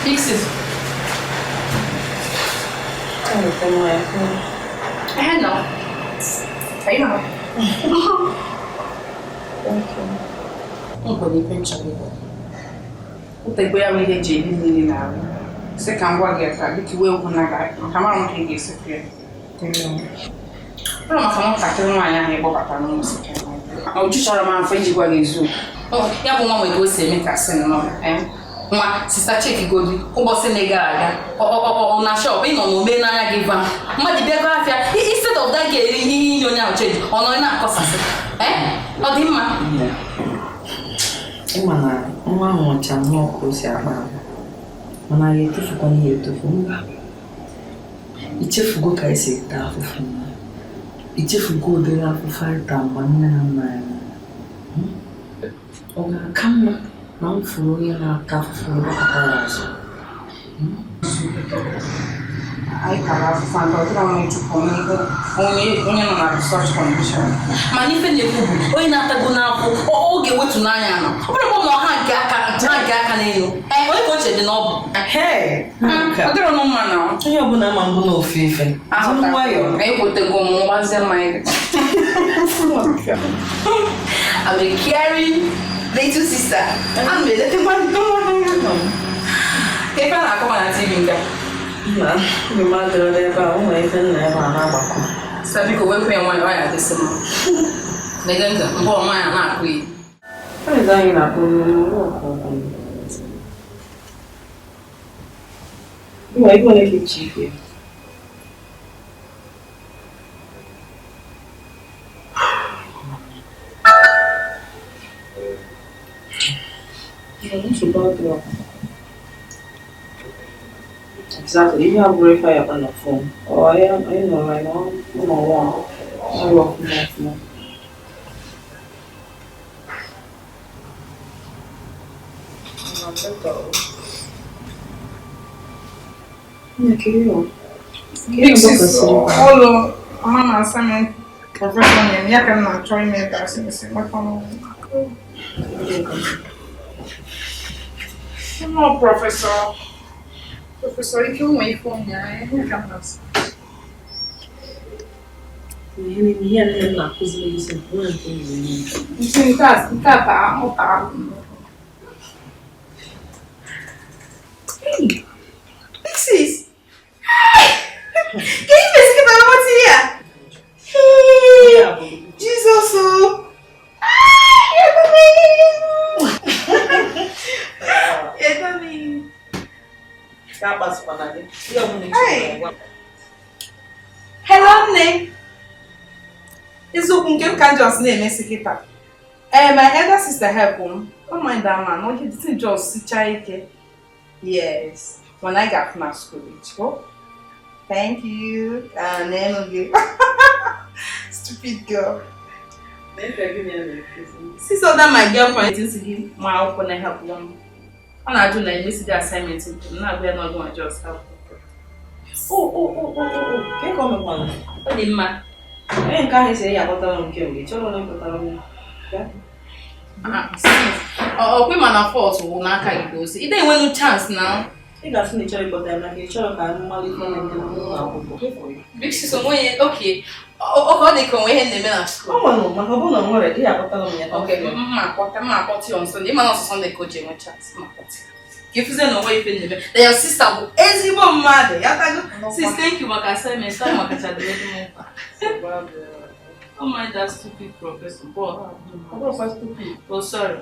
Fix it. No. Aí não. Não pode pensar nisso. O tempo é a minha de menina. Você can go get that. Que eu vou na cara. Camara não tem isso aqui. Entendeu? Não, mas não tá tendo uma linha boa para não se quer. O tio chora mais frente igual isso. Oh, e a bomba muito você me caçando não é? Uma sister check godi o boss negada o na shop no no be na give am ma di biography instead of that girl ni nyonya change ono na kosa o di ma e mana nwa ho cha no ko si aba mana ye tufu ko ni ye tufu ichefu go kai se ta fufu ichefu go de la fu fa ta manna na o ga kamma não foi na café da casa. Ai, cara, fanto realmente comigo. Onye no na research condition. Mani fe ne kubu. Oyi na tago na afọ. Oge wetu na anya no. Obere mo ha nke aka na enu. Oyi ko che de no bu. Hey. Odero no ma na. Onye obuna ma mbu na ofife. Zunu wayo. Ai ko te go mo waze mai. I will carry little sister. I'm the little one. If I come on TV, ma, my mother never went and never had. Sabi ko we pay one why this month. Neganga, mbo ma na kwi. I dying up on you are going to keep cheap. Exactly. You have Wi-Fi up on the phone. Oh, I know right now. I'm on one. I work from that phone. Hello, mama assignment professional and yakan na try me that since what come no professor if you wait for me I can pass Ele ia na cozinha e disse: "Não entendi." Sim, tá, tá. Hey, what's this? Quem fez que tava batia? Hey, Jesus! Eu também. Capaz para nada. Hello, Nne. Isso com quem can just name esse aqui tá? My elder sister help him. Don't mind that man. No, he didn't just sit here. Yes. When I got from school, go. Thank you. And then okay. Stupid girl. See, so that my girlfriend is give my open and help them. And I do like miss the assignment. Now we are not going to just help. Oh. Quem come quando? Olha, ma. Vem cá, esse aí, a botar no que eu vi. Deixa eu olhar para o meu. Oh, man, I force will not carry those. It ain't no chance now. You got to need to put them like a child and Molly from the Big sister, okay. Oh, they come away in the middle of school. Oh, no, my husband already. Okay, my potty on Sunday. Man, also Sunday coaching with chance. My potty. Give them away in the their sister will easy one mother. Sis, thank you, my assignment. Time, my child. Oh my, that stupid professor. Boy, I'm stupid. Oh, sorry.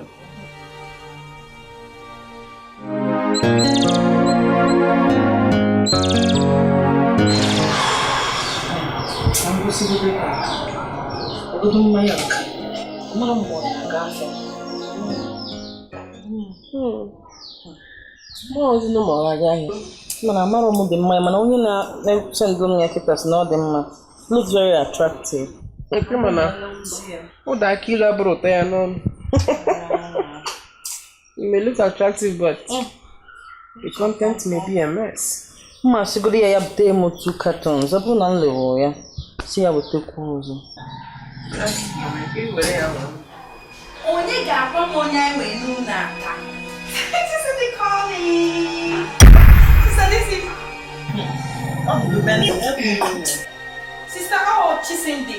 I'm going to see the I'm going to my young. Mom, More no more again. Man, I'm not more than my man. Only now, send them your kittens, not them. Looks very attractive. Okay, man. Oh, that killer bro, I know. You may look attractive, but the content may be a mess. Ma, siguro ya update mo 2 cartons. Apo na nlewo ya. Si ya wote kuzo. Onye ga-akpọ m onye anyị wee nu na aka. Chisindi calling. Sister, this is. Sister, oh, Chisindi.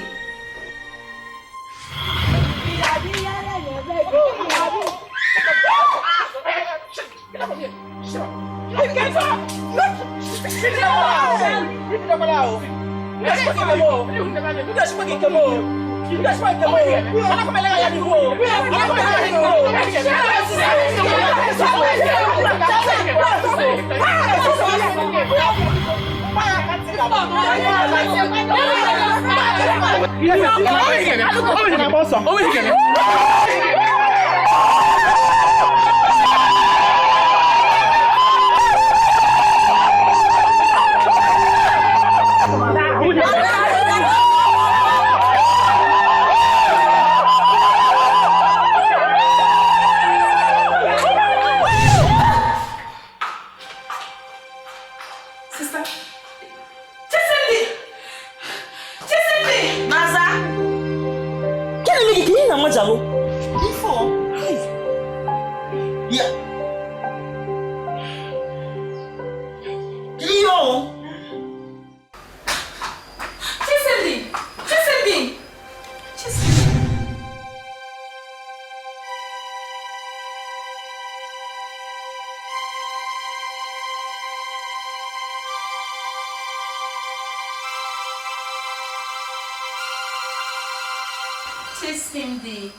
CHISIMDIRIM.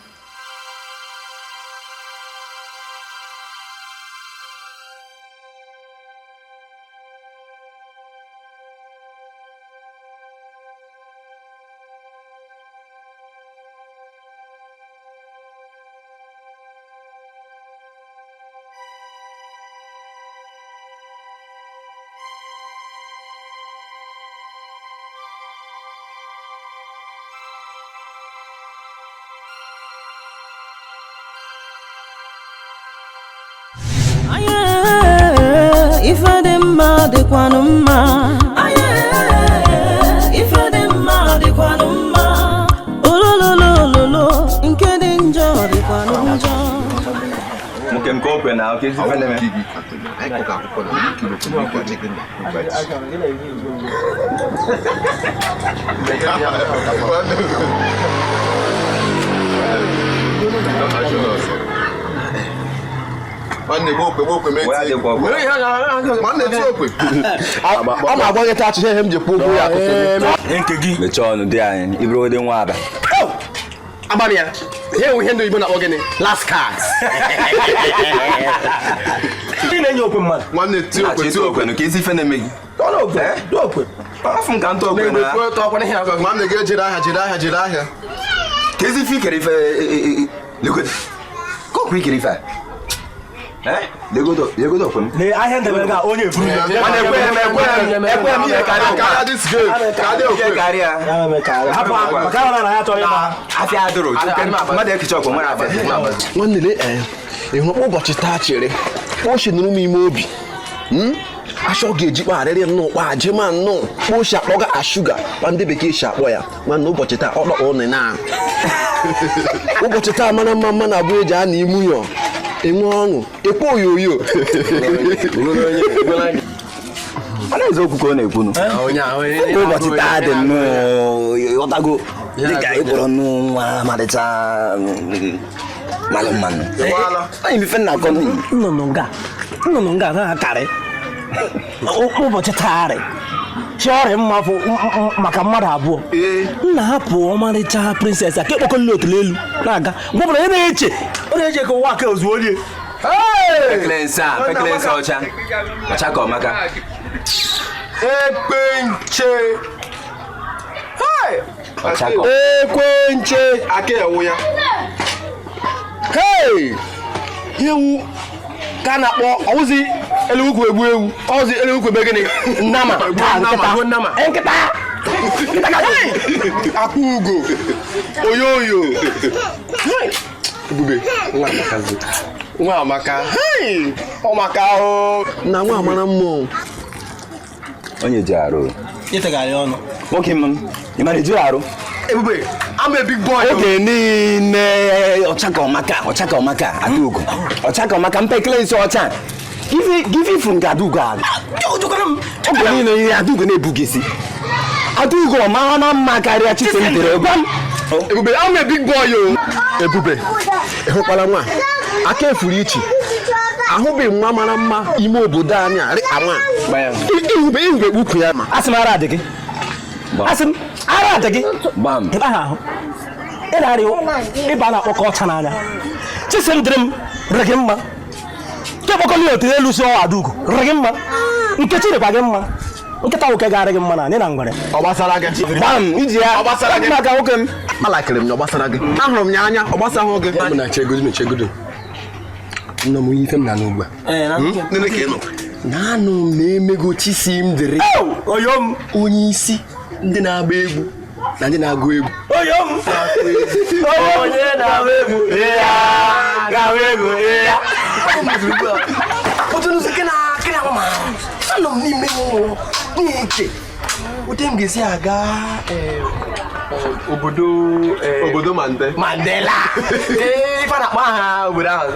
If I dem mad, they quanuma. If I dem mad, they quanuma. Oh lo lo lo lo lo. Inke danger, they quanuma. Mungkin kau pernah, okay? Siapa nama? Manne go pe me ti. Manne ti o pe. Ama agbo ye ta che hem je popo ya ko. Enkegi. Le chono de ayin. Ibro de nwa aba. Abania. Here we handle Igbo na ogene. Last cards. Ni na nyo pe man. Manne ti o pe ti o pe. No ke si fe na megi. Do pe. Afun kan to pe na. Ko to ko na here. Manne ge jira ha. Ke si fi kere fe le ko. Ko ku kere fe. Lego do pem. Le ahen de ga onye furu. Ekwe mi Kara this game. Kade o pe. Karia. Ya me kara. Hapa makara na ya to ya. Afia adoro. Ma de kicho ko mara afia. Manne le ehun ụbọchị taa chere. O shinuru m ime obi. Asho geji pa arịrị nnụ pa ajima nnụ. O shi akpọga ashuga. Pa ndị bekee shi akpọ ya. Mana ụbọchị taa ọ dọ one na. Ụbọchị taa mana mma na abụ eji a na imu yo. Enwe ọṅụ, ekpo oyoyo. Ana ezo kuko na ekwu no. Ụbọchị taa dị nnọọ ọtago. Dịka ịkpọrọ nwa malịcha malụ mmanụ. Anyị mife nna akọ nnụnụ nga na akarị. Ụbọchị taa rị. Chọrị mmafụ maka mmadụ abụọ. Nna hapụ ọmarịcha princess a kekpọkọ n'otele elu na-aga. Gwọbụrụ ya na-eche. Ọ na-eche ka ụwa aka ozuo onye. Peklensa ọcha. Ọcha ka ọmaka. Ekwenche. Ọcha ka. Ekwenche. Ake ewu ya. Hey! Yewu ka na-akpọ ọwụzi elewukwu egbu ewu. Ọwụzi elewukwu ebe gịnị? Nnama. Nkịta. Akụ ugo. Oyoyo. Ebube. Nwa amaka. Hey! Ọmaka o. Na nwa amara mmụọ. Onye ji arụ. Itegharị ọnụ. Nwoke m, ị mara eji arụ? Ebube. I'm a big boy. Okay, ni ochaka omaka adugo. Ochaka omaka mpe cleanse ocha. Give it from Gaduga. Ni no adugo na ebugesi. Adugo ma makaria CHISIMDIRIM. Ebube, I'm a big boy yo. Ebube. Ehokpala nwa. Aka efuru ichi. Ahụbe nwa mara mma ime obodo anyị arị ama. Ihube kpuku ya ma. Asị m ara adị gị. Asị m ara adị gị. Bam. Ebe ahụ. Ị na-arị ịba na-akpọkọ ọcha n'anya. CHISIMDIRIM rịgị mma. Nke kpọkọrọ otu elu si ọwa Adugo rịgị mma. Nkechi rịkwa gị mma. Nkịta nwoke ga-arị gị mma na anyị na ngwere. Ọ gbasara gị. Bam, iji ya. Ọ gbasara gị. Maka nwoke m. Alakịrị m na ọ gbasara gị. Ahụrụ m ya anya, ọ gbasahụ gị. Ọ na chegodo. Nna m ife m na n'ugba. Nene ka ị nọ. Naanụ m na-emego CHISIMDIRIM. Oyom. Onye isi ndị na-agba egwu na ndị na-agụ egwu. Oyom. Onye na-agba egwu. Ga-agba egwu. Otu n'ụzọ kena mama. Anọ m n'ime ụlọ na-eche. Otu m ga-esi aga Obodo Mandela. Ife na-akpọ aha obodo ahụ.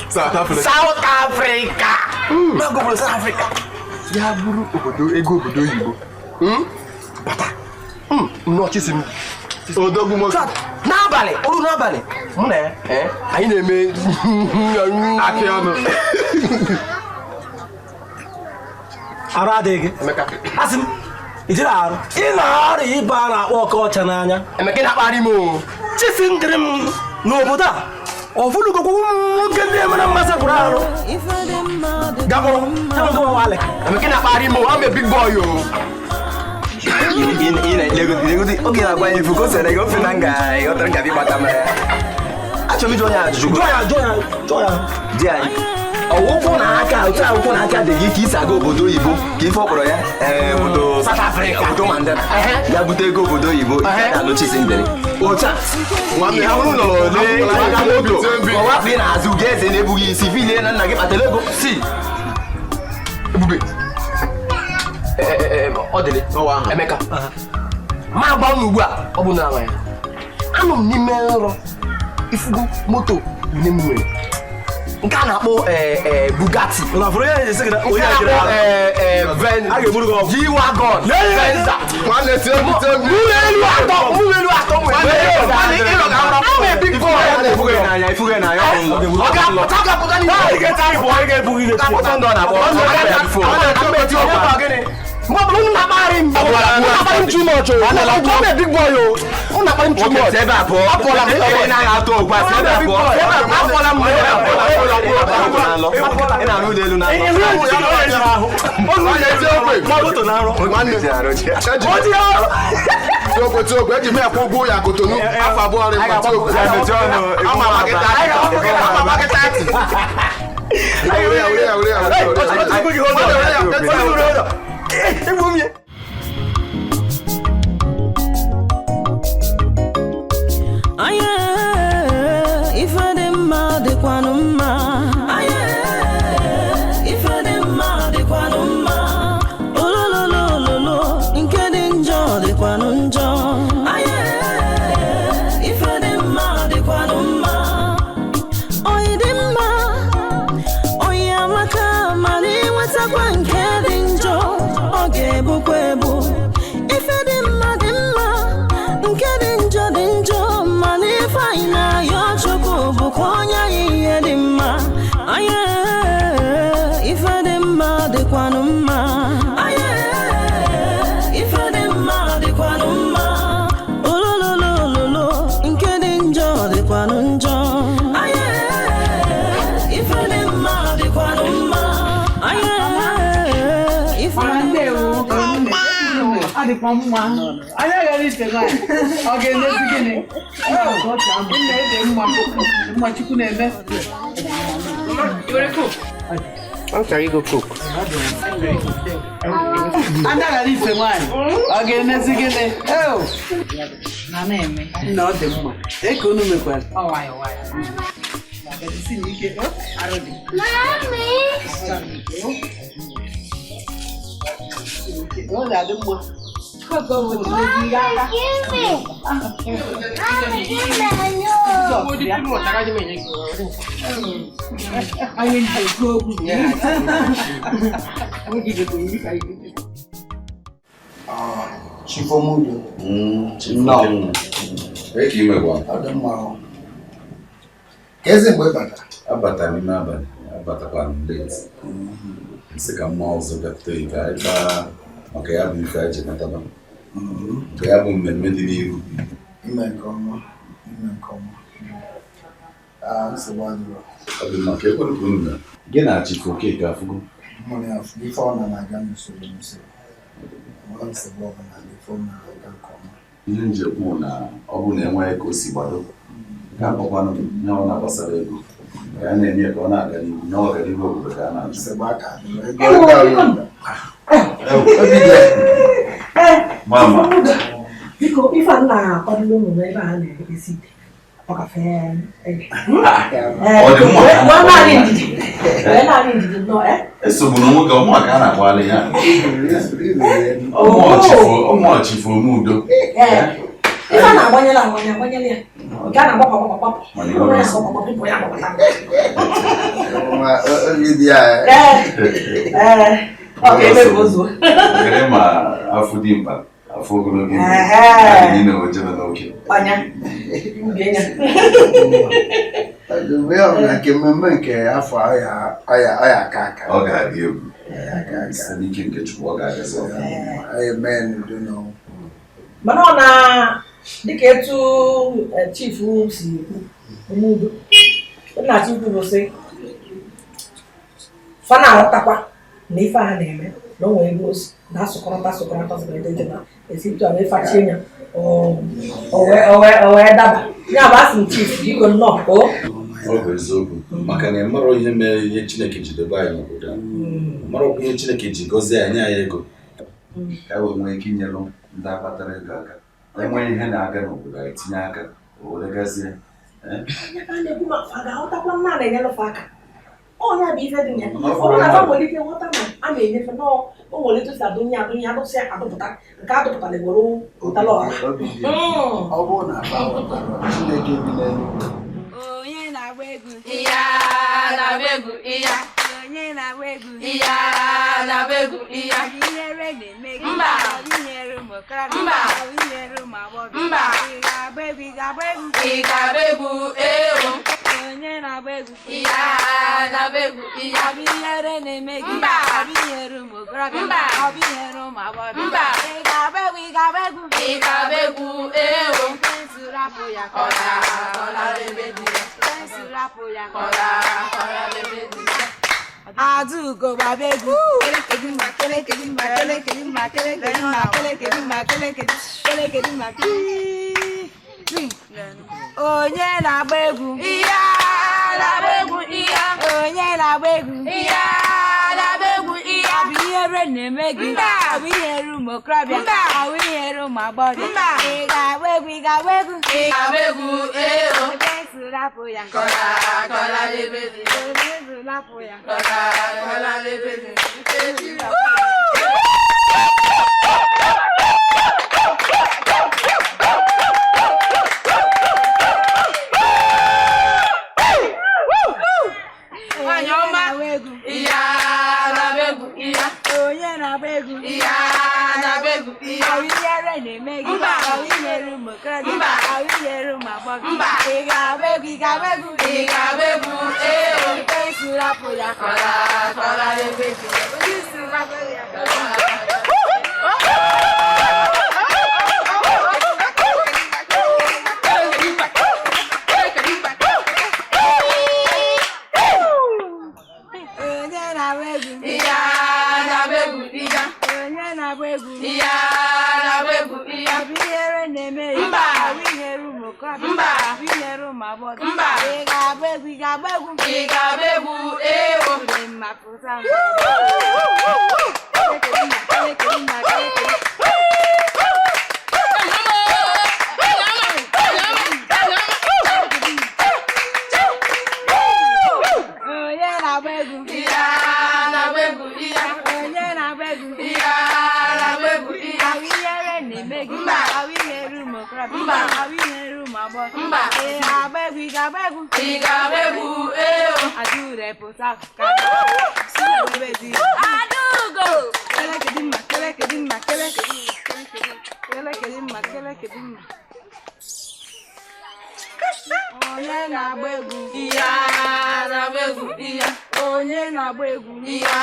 South Africa. N'oge obodo South Africa. Ya bụrụ obodo oyibo. Bata. Nnọọ CHISIMDIRIM. Odogwu nwoke. N'abalị. Mụ na ya. Anyị na-eme Akị ọnụ. Arụ adịghị. Asị m ijiri arụ. Ị na-arụ ịba a na-akpọ ọkọ ọcha n'anya. Emeka na-akparị m o. CHISIMDIRIM n'obodo a ọfụlugokwu nwoke ndị emere mmasị gwụrụ arụ. Gabụrụ enweghị nwale. Emeka na-akparị m o. I'm a big boy o. Oge na-agwa ya efu ka o sere gị ofe na nga ịghọtara nga ịgbata m ya. Achọrọ m iji onye ajụjụ. Jụọ ya. Di anyị. Ọwụkwụ na aka otu akwụkwọ na aka dị gị ka isi aga obodo oyibo ka ife ọ kpọrọ ya obodo South Africa, obodo Mandela. Ya bute ego obodo oyibo na CHISIMDIRIM. Otu a nwanne ya hụrụ ụlọ ole moto ọwapụ ị na-azụ ga eze na-ebughị isi filie na nna gị kpatara ego si Ebube ọ dịrị Emeka ma agba m ugbu a ọ bụ na ya anọ m n'ime nrọ ifugo moto nne m nwere nke a na-akpọ Bugatti. Na furu ya ese gida onye ajira a ga-eburu gị G-Wagon. Venza. Nwanne tie m. Mụlelu atọ nwere. I'm a big boy. Ifuge na ya. Ọ ga-apụta n'ihu. Ọ ga-ebughị ihe. Kapụta ndọ na-akpọ. Mgbe unu na-akparị m. Na-akparị m too much o. I'm a big boy o. Unu na-akparị m too much. Ebe abụọ. Apụọla m. Ebe na-agha atọ ụgba. Ebe abụọ. Apụọla m. Ị na-arụ ụlọ elu na Tiokwe eji m ekwe ụgwọ ya Kotonu afọ abụọ rị mgbe Anya gara ite gwa ọ ga-emezi gịnị? Nne mma Chukwu na-eme. I'm sorry, go cook. Anya gara ite nwanyị ọ ga-emezi gịnị? Na na-eme. Nna ọ dị mma. Eke unu mekwara. Ọ nwayọ. Si n'ike. Arụ dị. Ọ ga-adị mma. Chifomudo. No. Eki imegwa. Adamma. Keze mgbe bata. Abata n'ime abalị. Abatakwa late. Nsị ka mma ọzọ bịapụta ike ịba maka ya bụ ife eji nataba. Nke ya bụ mmemme dị n'ihu. Ime nke ọma. Nsogbu adịrọ. Ọ dị maka ekwere ka unu na gị na-achị Okeke afụgo. Mmụrụ ya afụ ife ọ na-aga n'usoro. Nsogbu ọbụla ife ọ na-aga nke ọma. Ihe njekwu na ọ bụ na enweghị ka o si gbado. Nke akpọkwanụ nye ọ na-agbasara ego. Ka a na-eme ka ọ na-aga n'ihu na ọganihu obodo ka a na-achụ. Nsogbu aka Mama. Biko, ife a na-akwadoro ụmụ n'ebe a na-ekesi ite. Ọ ka fee Esogbu na nwoke ọmụ ka a na-agbalị ya. Ọmụ ọchịfụ omudo. Ife a na-agbanyela agbanyela ya. Nke a na-agbapụ. Ogere ma afọ dị mkpa, afọ ogologo ibe, anyị na-ojebe n'oke. Nke mmemme nke afọ ọya aka. Ọ ga-adị egwu. Site n'ike nke Chukwu ọ ga-agazi ọga. Amen. Mana ọ na dịka etu chief si Omudo nna chief bụ sị fa na-aghọtakwa na ife a na-eme na o nwere ebe osi na-asụkọrọta na esitu a mefachi ya o wee daba ya bụ asị m chief biko nnọọ Ọ bụ eziokwu maka na ịmarọ ihe mere ihe Chineke ji debe anyị n'obodo a. Marọkwa ihe Chineke ji gọzie anyị ego ka wee nwee ike inyelụ ndị akpatara ego aka. Enweghị ihe na-aga n'obodo anyị tinye aka o were gazie. na-ekwu maka a ga-aghọtakwa mma na-enyefe aka ọnya bụ ife dị ya ọ na-nwere ike nghọta na a na-enyefe na o nwere etu si adụnye adụsị adụpụta nke adụpụtara gwere ụtala ọha ọ bụrụ na Chineke bi n'elu Onye na-agba egwu Iya na-agba egwu iya. Onye na-agba egwu Iya na-agba egwu iya. Ihere na-eme gị Mba. Ihere ụmụ okorobịa Mba. Ihere ụmụ agbọghọ Mba. Ị ga-agba egwu Ị ga-agba egwu ewo. Onye na-agba egwu Iya na-agba egwu iya. Ọ bụ ihere na-eme gị Mba. Ọ bụ ihere ụmụ okorobịa Mba. Ọ bụ ihere ụmụ agbọghọ Mba. Ị ga-agba egwu Ị ga-agba egwu ewo. Pensụl rapụ ya Kọla ebe dị ya. Pensụl rapụ ya Kọla ebe dị ya. Adaugo gbaba egwu onye na-agba egwu Iya na-agba egwu iya. onye na-agba egwu Iya na-agba egwu iya. ọ bụ ihere na-eme gị Mba. ọ bụ ihere ụmụ okorobịa Mba. ọ bụ ihere ụmụ agbọghọ Mba. ị ga-agba egwu Ị ga-agba egwu ewo. pensụl rapụ ya Kọla ebe dị ya. pensụl rapụ ya Kọla ebe dị ya. onye na-agba egwu Iya na-agba egwu iya. onye na-agba egwu Iya na-agba egwu iya. ọ bụ ihere na-eme gị Mba. ọ bụ ihere ụmụ okorobịa Mba. ọ bụ ihere ụmụ agbọghọ Mba. ị ga-agba egwu Ị ga-agba egwu ewo. pensụl rapụ ya Kọla ebe dị ya. pensụl rapụ ya onye na-agba egwu Iya na-agba egwu iya. onye na-agba egwu Iya na-agba egwu iya. ọ bụ ihere na-eme gị Mba. ọ bụ ihere ụmụ okorobịa Mba. ọ bụ ihere ụmụ agbọghọ Mba. ị ga-agba egwu Ị ga-agba egwu ewo. dị mma pụta onye na-agba egwu Iya na-agba egwu iya. onye na-agba egwu Iya na-agba egwu iya. ọ bụ ihere na-eme gị mba ọ bụ ihe room okorobịa mba ọ bụ ihe room agbọghọ mba ị ga-agba egwu ị ga-agba egwu ị ga-agba egwu Adure pụta ka Adugo kelekedimma kelekedimma kelekedimma kelekedimma onye na-agba egwu iya na-agba egwu iya onye na-agba egwu iya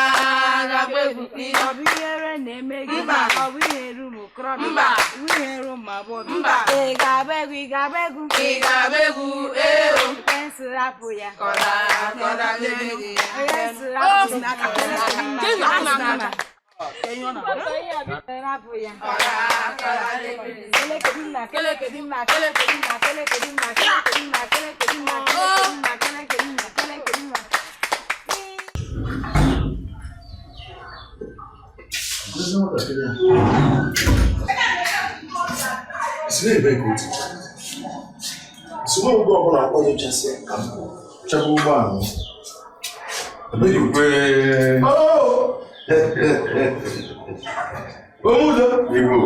na-agba egwu iya ọ bụ ihere na-eme gị mba ọ bụ ihe room okorobịa mba ọ bụ ihe room agbọghọ mba ị ga-agba egwu ị ga-agba egwu ị ga-agba egwu pensụl hapụ ya kọda kọda lebe pensụl hapụ ya Omudo Igbo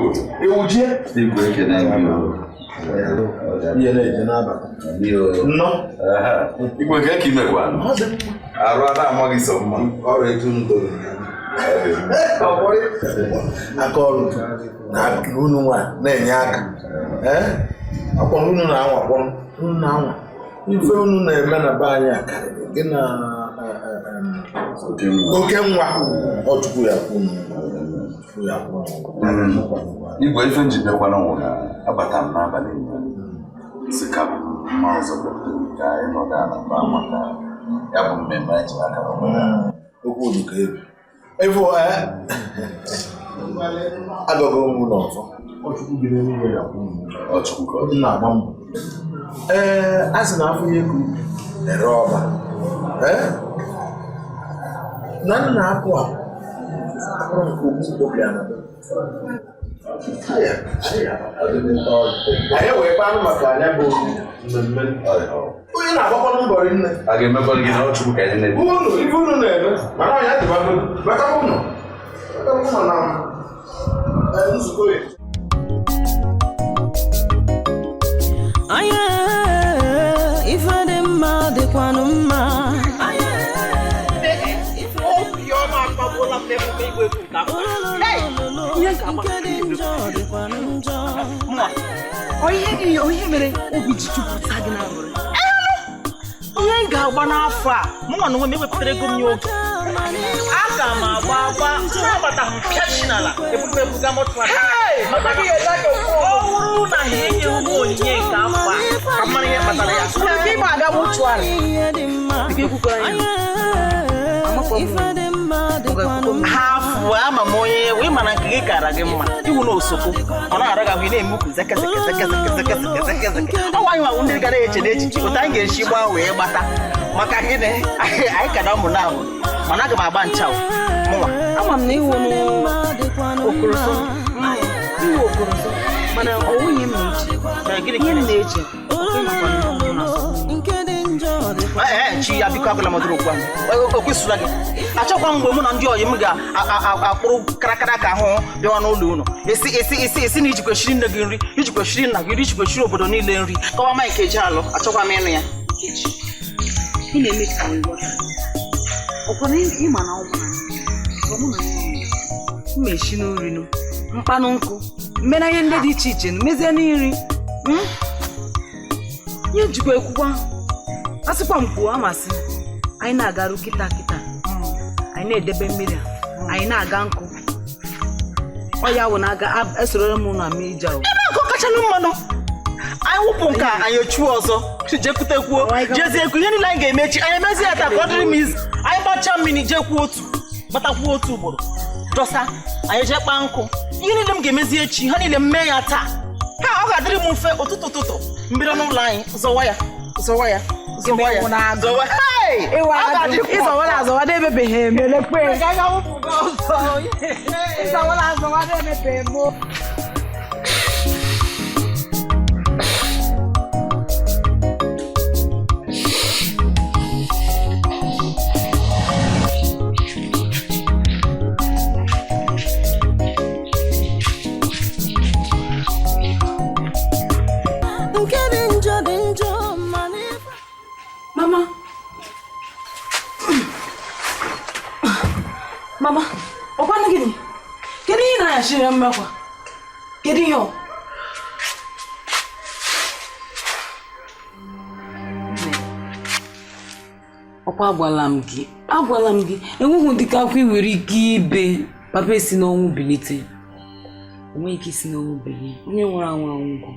ewuje Igbo ekene gị ihe na-eje n'abalị nnọ Igbo nke ka imekwa arụ ada amaghị so mma ọrụ etu ndoro aka ọrụ na unu nwa na-enye aka akwa unu na-anwa kpọrọ unu na-anwa ife unu na-eme na be anyị akarịrị gị na oke nwa ọchukwu ya kwunu Igwe ife njidekwa na nwụrụ abata m n'abalị si ka mma ọzọ ka anyị nọga na mba maka ya bụ mmemme anyị ji aka okwu oluka ebe efu agọgọ mụ n'ọzọ ọchukwu gị n'ime ya kwunu ọchukwu ka ọ dị na-agba mbọ a sị na afọ ya eku ere ọba na nna apụ a akpọrọ nke ogbu dobịa na anyị wee kpanụ maka anya bụ mmemme onye na-agbakwanụ mbọrị nne a ga-emekọrọ gị na ọchukwu ka anyị na-eme unu ife unu na-eme mana ọnya dịbago bata ụnọ na nzukọ ya anya ife dị mma dịkwanụ mma onye mere obi ji jupụta gị na nwere ihe m ga-agba n'afọ a mụnwa na onwe m ewepụtara ego m ya oge aga m agba nabata m pịachi n'ala ebuga moto ọ bụrụ na ha enye ụmụ onyinye nke afọ a ka mara ihe kpatara ya ịma aga mochuarị hafụ ama m onye wee mana nke gị kara gị mma iwu na osogbu ọ na-ara gị na-emukwu ọnwa anyị nwa ndị gara eche n'echiche otu anyị ga-esi gbaa wee gbata maka gịnị anyị ka na ụmụ na ahụ mana aga m agba ncha mụnwa ama m na iwu okoroso mana ọwụnye m na-eji ihe m na-eji chi ya biko agụla madụrụ okwu ahụ o kwesịrị gị achọkwa mgbe mụ na ndị ọyị m ga-akpụrụ karakara ka ahụ bịawa n'ụlọ unu esi na ijikwesịrị nne gị nri ijikwesịrị nna gị nri ijikwesịrị obodo niile nri kọwa ma nke eji alụ achọkwa m ịnụ ya ị na-eme ka ọkwana ịma na mmechi n'orinu mkpanụ nkụ mmena ihe ndị dị iche iche mezie n'iri ihe njikwa ekwukwa asịkwa m kwuo amasị anyị na-agaru kịta anyị na-edebe mmiri anyị na-aga nkụ ọ ya wụ na-aga esororo m na mmiri ji ahụ ebe nkụ kachanụ mmanụ anyị wụpụ nke anyị echuo ọzọ jekwutekwuo jezie ekwu ihe niile anyị ga-emechi anyị emezie ya ka ọ dịrị m izu anyị gbachaa mmiri jekwuo gbatakwuo otu ugboro dọsa anyị jee kpaa nkụ ihe niile m ga-emezi echi ha niile mme ya taa ha ọ ga-adịrị m mfe ụtụtụ mbido n'ụlọ anyị zọwa ya ịzọwara azọwa na-emebeghị emelekwe ịzọwara azọwa na-emebeghị emo Mama. Mama, ọkwa na gịnị? Kedu ihe na-ayachiri mmekwa? Kedu ihe ọ? Ọkwa agwala m gị, enweghị dịka akwa iwere ike ibe papa esi n'ọnwụ bilite. Onwe ike isi n'ọnwụ bilie, onye nwere anwụ anwụgo.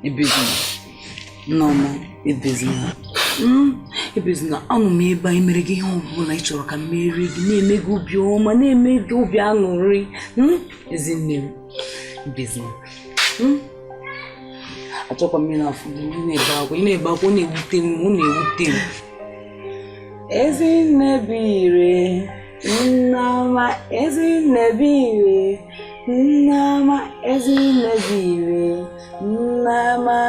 Ebezina, nneọma, ebezina. Ebezina, anụ m ebe anyị mere gị ihe ọbụla ị chọrọ ka m merie gị, na-eme gị obi ọma, na-eme gị obi aṅụrị. Ezinne m, ebezina. Achọkwa m na-afụ gị, ị na-ebe akwa, ọ na-ewute m. Ezinne bire, Nnama, Ezinne bire, Nnama, Ezinne bire, Nnama.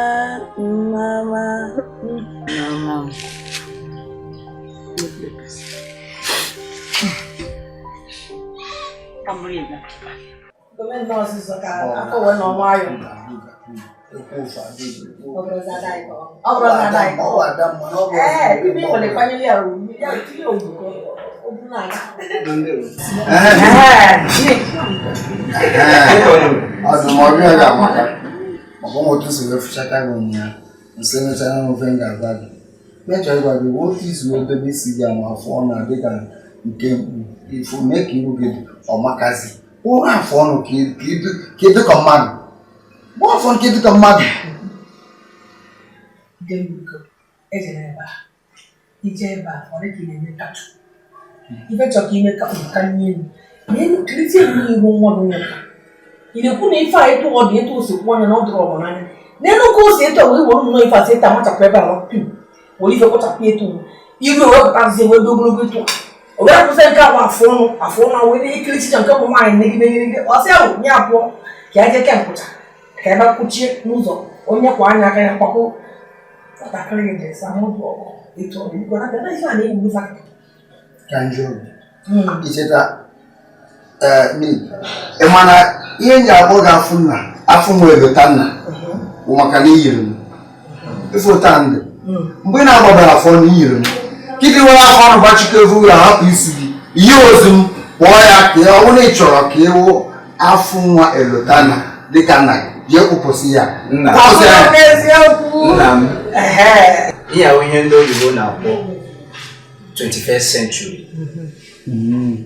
"21st century."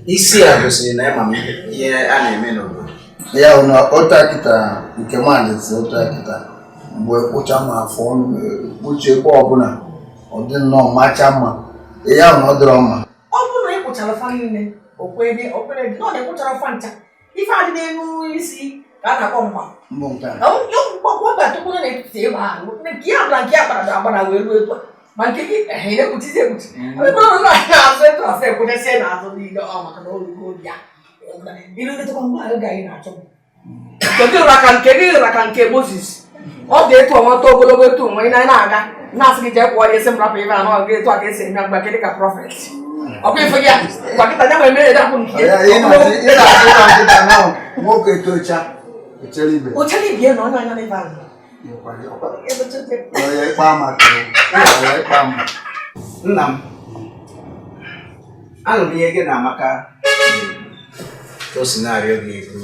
Isi a gosiri na ịma m ihe a na-eme n'obodo. Ya una otra kita nke mmadụ si otra kita mgbe kpụcha ma afọ ọnụ kpuchie ebe ọbụla ọ dị nnọọ macha mma ya na ọ dịrọ mma. Ọ bụrụ na ị kpụchara fa niile okpere dị na ekpụchara fa ncha ife adị n'elu isi ka a na-akpọ mgba. Mgbakwa ga-atụkwụrụ n'etiti ebe ahụ nke ya bụla nke ya gbara agbara wee ruo etu a ma nke gị na-ekpuchizi ekpuchi na-azụ etu asị ekwunesie n'azụ niile ọ maka na olugo obi ya ilu letakwa mgbe ahụ gaghị na-achọ nke gị ra ka nke Moses ọ dị etu ọnwata ogologo etu mgbe ị na-aga na-asị gị jee kwụọ ya esi mrapụ ibe anọ gị etu a ka esi eme mgbe kedị ka prọfet ọkwa ife gị ya gwa kịta ya nwere mere dapụ nke nwoke tocha ochere ibie na onye anya n'ibe ahụ Nna m, anụrụ ihe gị na Amaka o si na-arịọ gị ego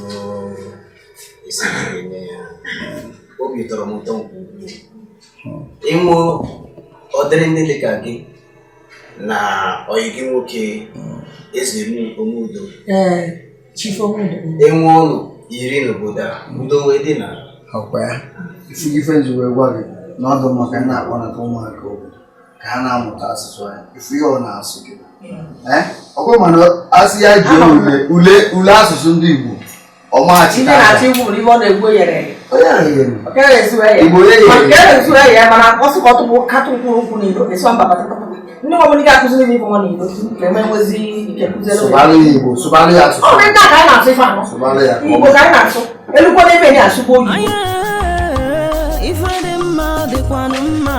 esi na-enye ya. Obi tọrọ m ụtọ nke ukwuu ịmụ ọdịrị ndị dị ka gị na ọyị gị nwoke Eze Omudo enwe ọnụ iri n'obodo a udo wee dị na ọkwa ya ife nji wee gwa gị na ọdụ maka na-akpọnata ụmụaka obodo ka ha na-amụta asụsụ ya ifu ihe ọ na-asụ gị ọkwa mana asị ya ji ule asụsụ ndị Igbo ọmachi Igbo ya mana ọsụ ka ọtụpụ katụ mkpụrụ okwu n'Igbo eso mbabata ndị ọbụla ga-akụziri m ifeọma n'Igbo na-eme nwezi ike kụziri Igbo sụbalụ ya asụsụ ọ dị ka anyị na-asụ ife anọ Igbo ka anyị na-asụ elukwa n'ebe ni asụkwa oyi ife dị mma dịkwanụ mma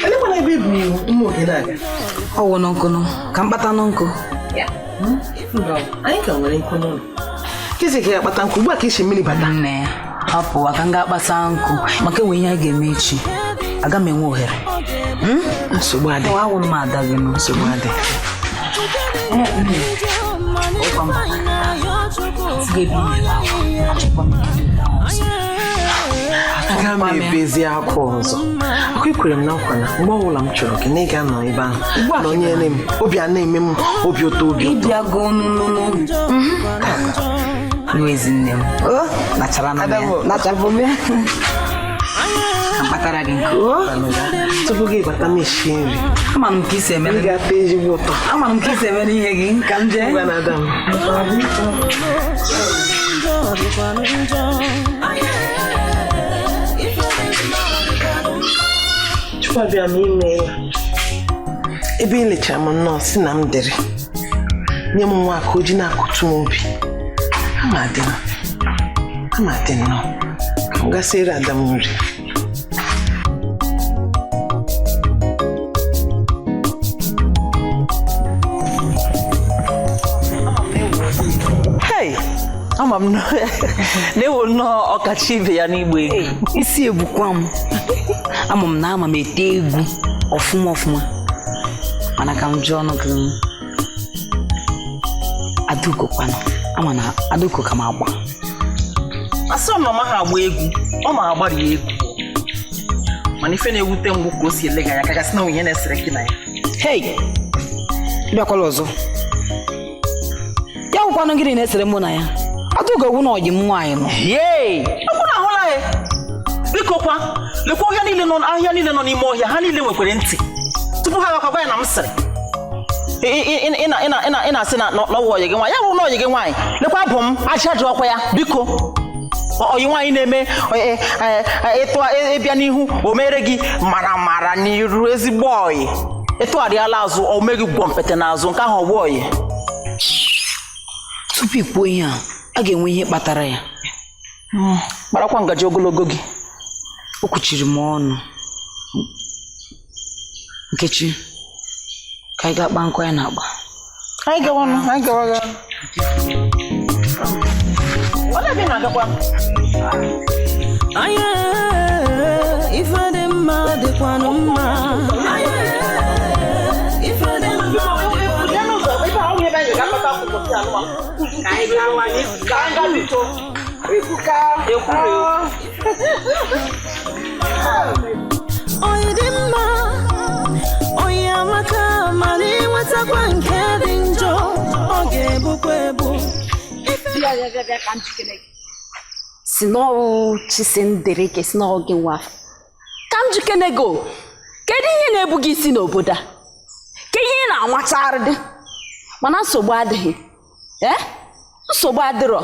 elekwana ebe ibu ụmụ oge na-aga ọwụ n'nkụ ka mkpata n'nkụ anyị ka nwere nkụ n'ụlọ Kisi ke akpata nku, gba ka isi mmiri bata. Nne, hapụ aka nga akpata nku, maka enwe ihe a ga-eme echi. Aga m enwe ohere. Nsogbu adị. Awụrụ m ada gị nsogbu adị. Aga m ebezi akwa ọzọ. Akwa ikwere m na nkwa na mgbe ọbụla m chọrọ gị na ị ga-anọ ebe ahụ. Na onye ere m obi a na-eme m obi ụtọ obi ụtọ. Ịbịa gụọ n'ụlọ. N'ezi nne m. Nachara na m. Nachabụ m ya. Akpatara gị nke tupu gị bata m esi nri. Ama m ka isi eme. Ị ga-ata ezigbo ụtọ. Ama m ka isi eme ihe gị ka m jee. Ngwa na ada m. Chukwu abịa m imeela. Ebe ị lechara m nnọọ si na m dere. Nye m nwa aka oji na-akụtu m obi. Ama dị nnọọ. Ka m gasịrị ada m nri. Ama m na-ewu nnọọ ọkacha ibe ya n'igbo egwu. Isi ebukwa m. Ama m na ama m ete egwu ọfụma. Mana ka m jụọ ọnụ gị. Adaugo kwanụ. Ama na Adaugo ka m agba. Asọ m ha agba egwu. Ọ ma agbara ya egwu. Mana ife na-ewute mgbu ka o si elega ya kagasị na onye na-esere gị na ya. Hey! Bịakwala ọzọ. Ya gwụkwanụ gịnị na-esere mụ na ya. Adaugo egwu na ọyị m nwaanyị nọ. Yee! Ọ bụ na ahụla ya. Biko kwa, lekwa ahịa niile nọ n'ime ọhịa, ha niile nwekwara ntị. Tupu ha agakwa ya na m sịrị. Ị na-asị na ọwụ ọyị gị nwaanyị. Ya bụ na ọyị gị nwaanyị. Lekwa abụ m aja jụ ọkwa ya. Biko. Ọyị nwaanyị na-eme ịbịa n'ihu o mere gị mara n'iru ezigbo ọyị. Ịtụgharịala azụ o meghị gwọ mpete n'azụ nke ahụ ọgbọ ọyị. Tupu ikwuo ihe a ga-enwe ihe kpatara ya. Gbarakwa ngaji ogologo gị. O kwuchiri m ọnụ. Nkechi, ka anyị ga-akpa nkụ ya na-agba. Anyị gawa. Ole ebe na-agakwa? Ife dị mma dịkwanụ mma. Onye dị mma, onye amaka ma na-enwetakwa nke dị njọ, ọ ga-ebukwa ebu. Si n'ọrụ CHISIMDIRIM si n'ọrụ gị nwa ka m jikene go. Kedu ihe na-ebu gị isi n'obodo a? Ke ihe na-anwachara dị? Mana nsogbu adịghị. Nsogbu adịrọ.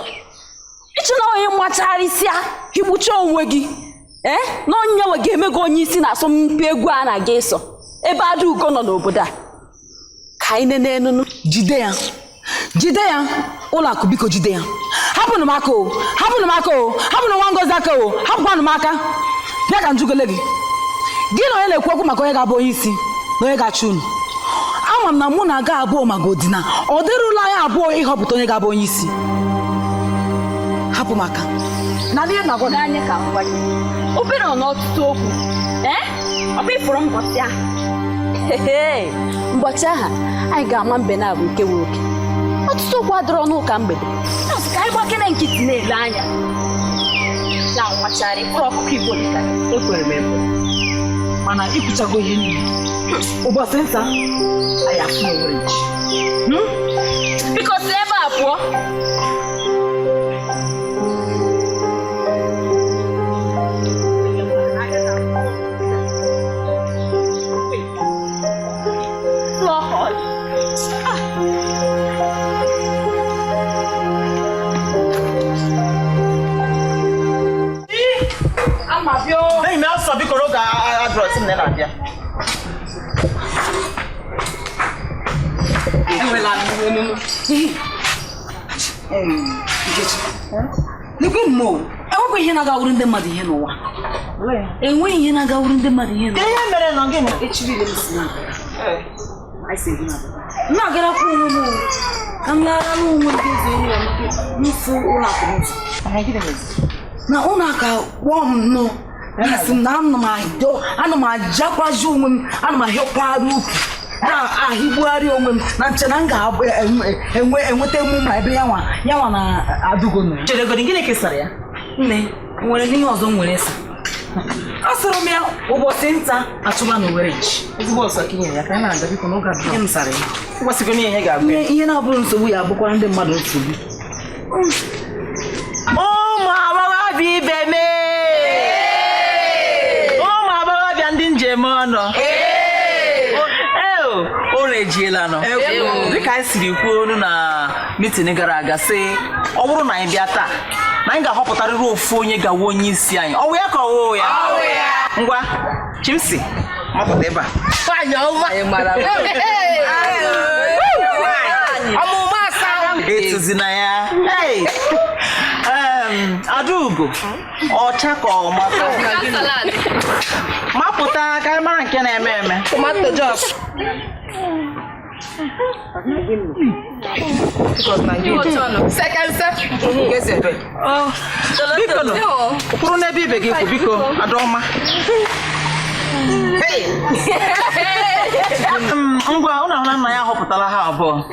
Ịchụ na onye mmachara isi a higbucha onwe gị. Na onye nwe ga-eme gị onye isi na asọmpi egwu a na-aga ịsọ ebe Adaugo nọ n'obodo a. Ka anyị nene enunu Jide ya. Ụlọ akụ biko jide ya. Hapụnụ m aka o. Hapụnụ nwa Ngozi aka o. Hapụkwanụ m aka. Bịa ka m jụgole gị. Gị na onye na-ekwu okwu maka onye ga-abụ onye isi na onye ga-achụ unu. Ama m na mụ na-aga abụọ maka odina. Ọ dịrụla ya abụọ ịhọpụta onye ga-abụ onye isi. Hapụ m aka. na ndị na-agwado anya ka ngwanye obere ọ n'ọtụtụ okwu ọ bụ ifuru mbọchị ahụ mbọchị ahụ anyị ga-ama mbe na-abụ nke nwoke ọtụtụ okwu adịrọ n'ụka mgbede ka anyị gbakere nkịtị na-ele anya na nwachara ifuru ọkụkọ Igbo dịka ekwere m ekwe mana ikwuchago ihe niile ụbọchị nta anyị afụ n'onwere nchi biko si ebe a pụọ Hey, me also be koro ga address in na bia. Enwela nnu. N'ikwu mmo, enwekwa ihe na-aga wuru ndị mmadụ ihe n'ụwa. Enwe ihe na-aga wuru ndị mmadụ ihe n'ụwa. Ihe mere na gị echiri ile m si na. I say gị na. Na gara kwa onwe m. Kamara no mo dizo ni fu una ko. Na una ka wom no. Asim ma do ana ma jakwa jumum ana ma hekwaru. Na ahibuari omum na nchena nga enwete mu ma ebe yanwa na adugo no. Chere go ngine kesara ya. Nne, nwere n'ihe ọzọ nwere esa. Asọrọ m ya ụbọchị nta atụba na Owerri. Ezigbo ọsọ ka inye ya ka na-aga biko n'oge abụọ. M sara ya. Ụbọchịgo n'ihe ga-abụ. Ihe na-abụrụ nsogbu ya abụkwara ndị mmadụ nsogbu. Ụmụ agbọghọbịa ibe m. Ụmụ agbọghọbịa ndị njem ọnụ. O rejiela nọ. Dịka anyị siri kwuo onu na meeting gara aga sị ọ bụrụ na anyị bịa taa na anyị ga-ahọpụtarịrị ofu onye gawa onye isi anyị. Ọ wụ ya ka ọwụ ya? Ngwa Chimsi mapụta ebe a. Etuzina ya. Adaugo ọcha ka ọ mapụta ka anyị mara nke na-eme eme. Tomato juice. Second step. Biko no. Kwuru n'ebe ibe gị kwụ biko Adaoma. Ngwa ụlọ ọrụ nna ya họpụtara ha abụọ.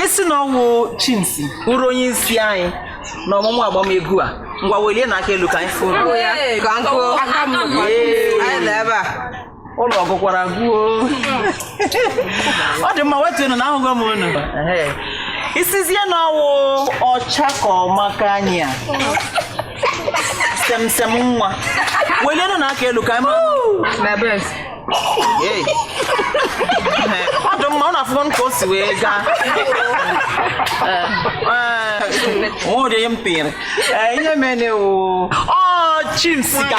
Isi na ọwụ Chimsi bụrụ onye isi anyị na ọmụmụ agbamegwu a. Ngwa welie n'aka elu ka anyị fụrụ. Ụlọ ọgụkwara gụọ. Ọ dị mma wetu na ahụghị m unu. Isizie na ọwụ ọcha ka ọmaka anyị a. Sem nwa. Welie n'aka elu ka anyị na bes. Ọ dị mma ọ na-afụ nke o si wee gaa. O dị mpịrị. Ihe mene o. Chimsi ga.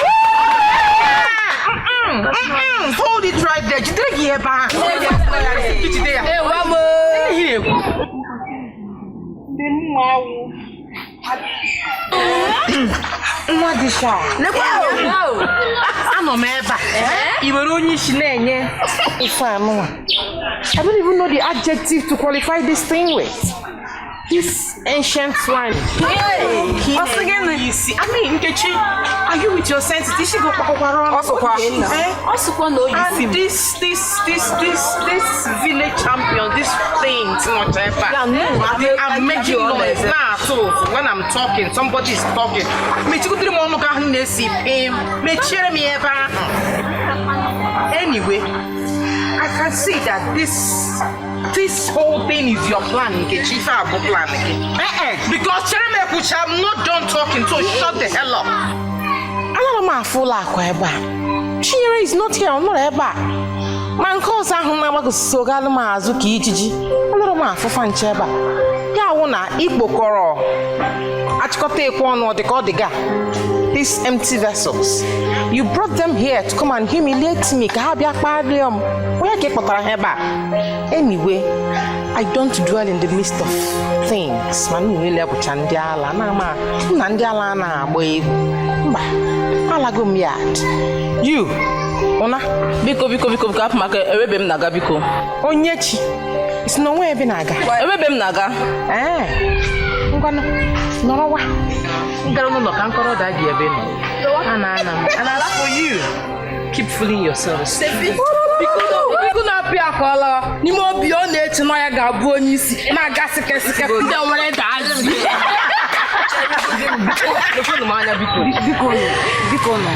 Hold it right there. Jidere gị ebe ahụ. Jide ya. Nwa dị sha. Anọ m ebe a. I were onye isi na-enye ife anụnwa. I don't even know the adjective to qualify this thing with. This ancient swine. I mean, Nkechi, are you with your senses? This should go and this village champion, this thing, I'm making noise now. So when I'm talking, somebody is talking. Anyway, I can see that this whole thing is your plan, Nkechi. Because I'm not done talking, so shut the hell up. I'm full Chinyere is not here, I'm not eba. Man calls ahụ na-agbago sogalụ m azụ ka ijiji. Ọlụrụ m afụfa ncheba. Ya wụ na Igbo kọrọ achịkọta ekwe ọnụ dịka ọ dịga. These empty vessels. You brought them here to come and humiliate me. Ka ha bịa kparịa m. Onye ka ị kpọtara ha ebe a? Anyway, I don't dwell in the midst of things. Man, really abụcha ndị ala na ndị ala na-agba egwu. Mba, alago m yard. You, Ona? Biko hapụ maka ewebe m na-aga biko. Onyechi, isi na onwe ebe na-aga? Ewebe m na-aga. Ngwanụ, nọrọwa. Ngara n'ụlọ ka nkọrọ daa gị ebe nọ. And as for you, keep fooling yourselves. Biko na-apịa akọọla n'ime obi ọ na-eche na ya ga-abụ onye isi na-aga sike ndị nwere ga-azụ. Biko nọ.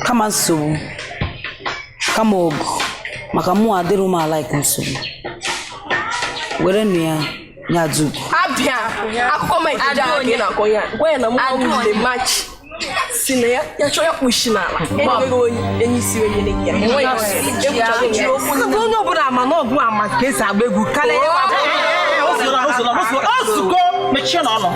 Kama nsogbu, kama ọgụ, maka mụ adịrị m alaik nsogbu. Were nụ ya nye Adaugo. Abịa, akụkọ ma ejije ahụ gị na-akọ ya. Gwa ya na mụ ọgụ dị machi. Si na ya chọọ ya kpuchi n'ala. Enweghị onye isi onye na-eyi ya. Onye ọbụla ama na ọgụ ama ka esi agba egwu karịa Ozuko mechie n'ọnụ.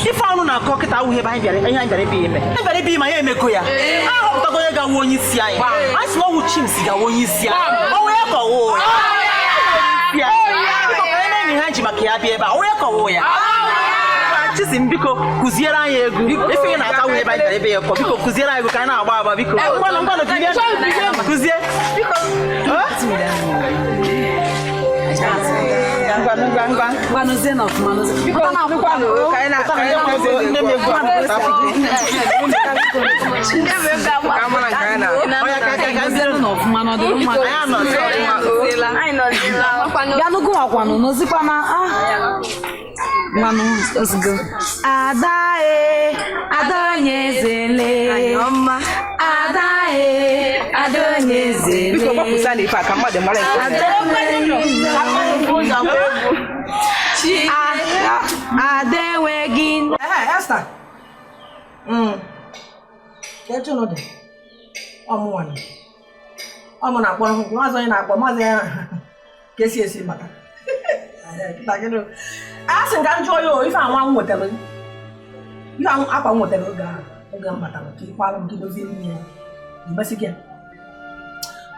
Ife ọnụ na-akọ kịta awụghị ebe anyị bịara ebe ime. Anyị bịara ebe ime ya emego ya. Ahọpụtago onye gawa onye isi anyị. Anyị sị na ọwụ Chimsi gawa onye isi anyị. Ọwụ ya ka ọwụ ya. Enyi ha ji maka ya bịa ebe a. Ọwụ ya ka ọwụ ya. Chisim biko kụziere anyị egwu. Ife ị na-ata awụghị ebe anyị bịara ebe ya kọ. Biko kụziere anyị egwu ka anyị na-agba agba biko. Ngwanụ kụzie.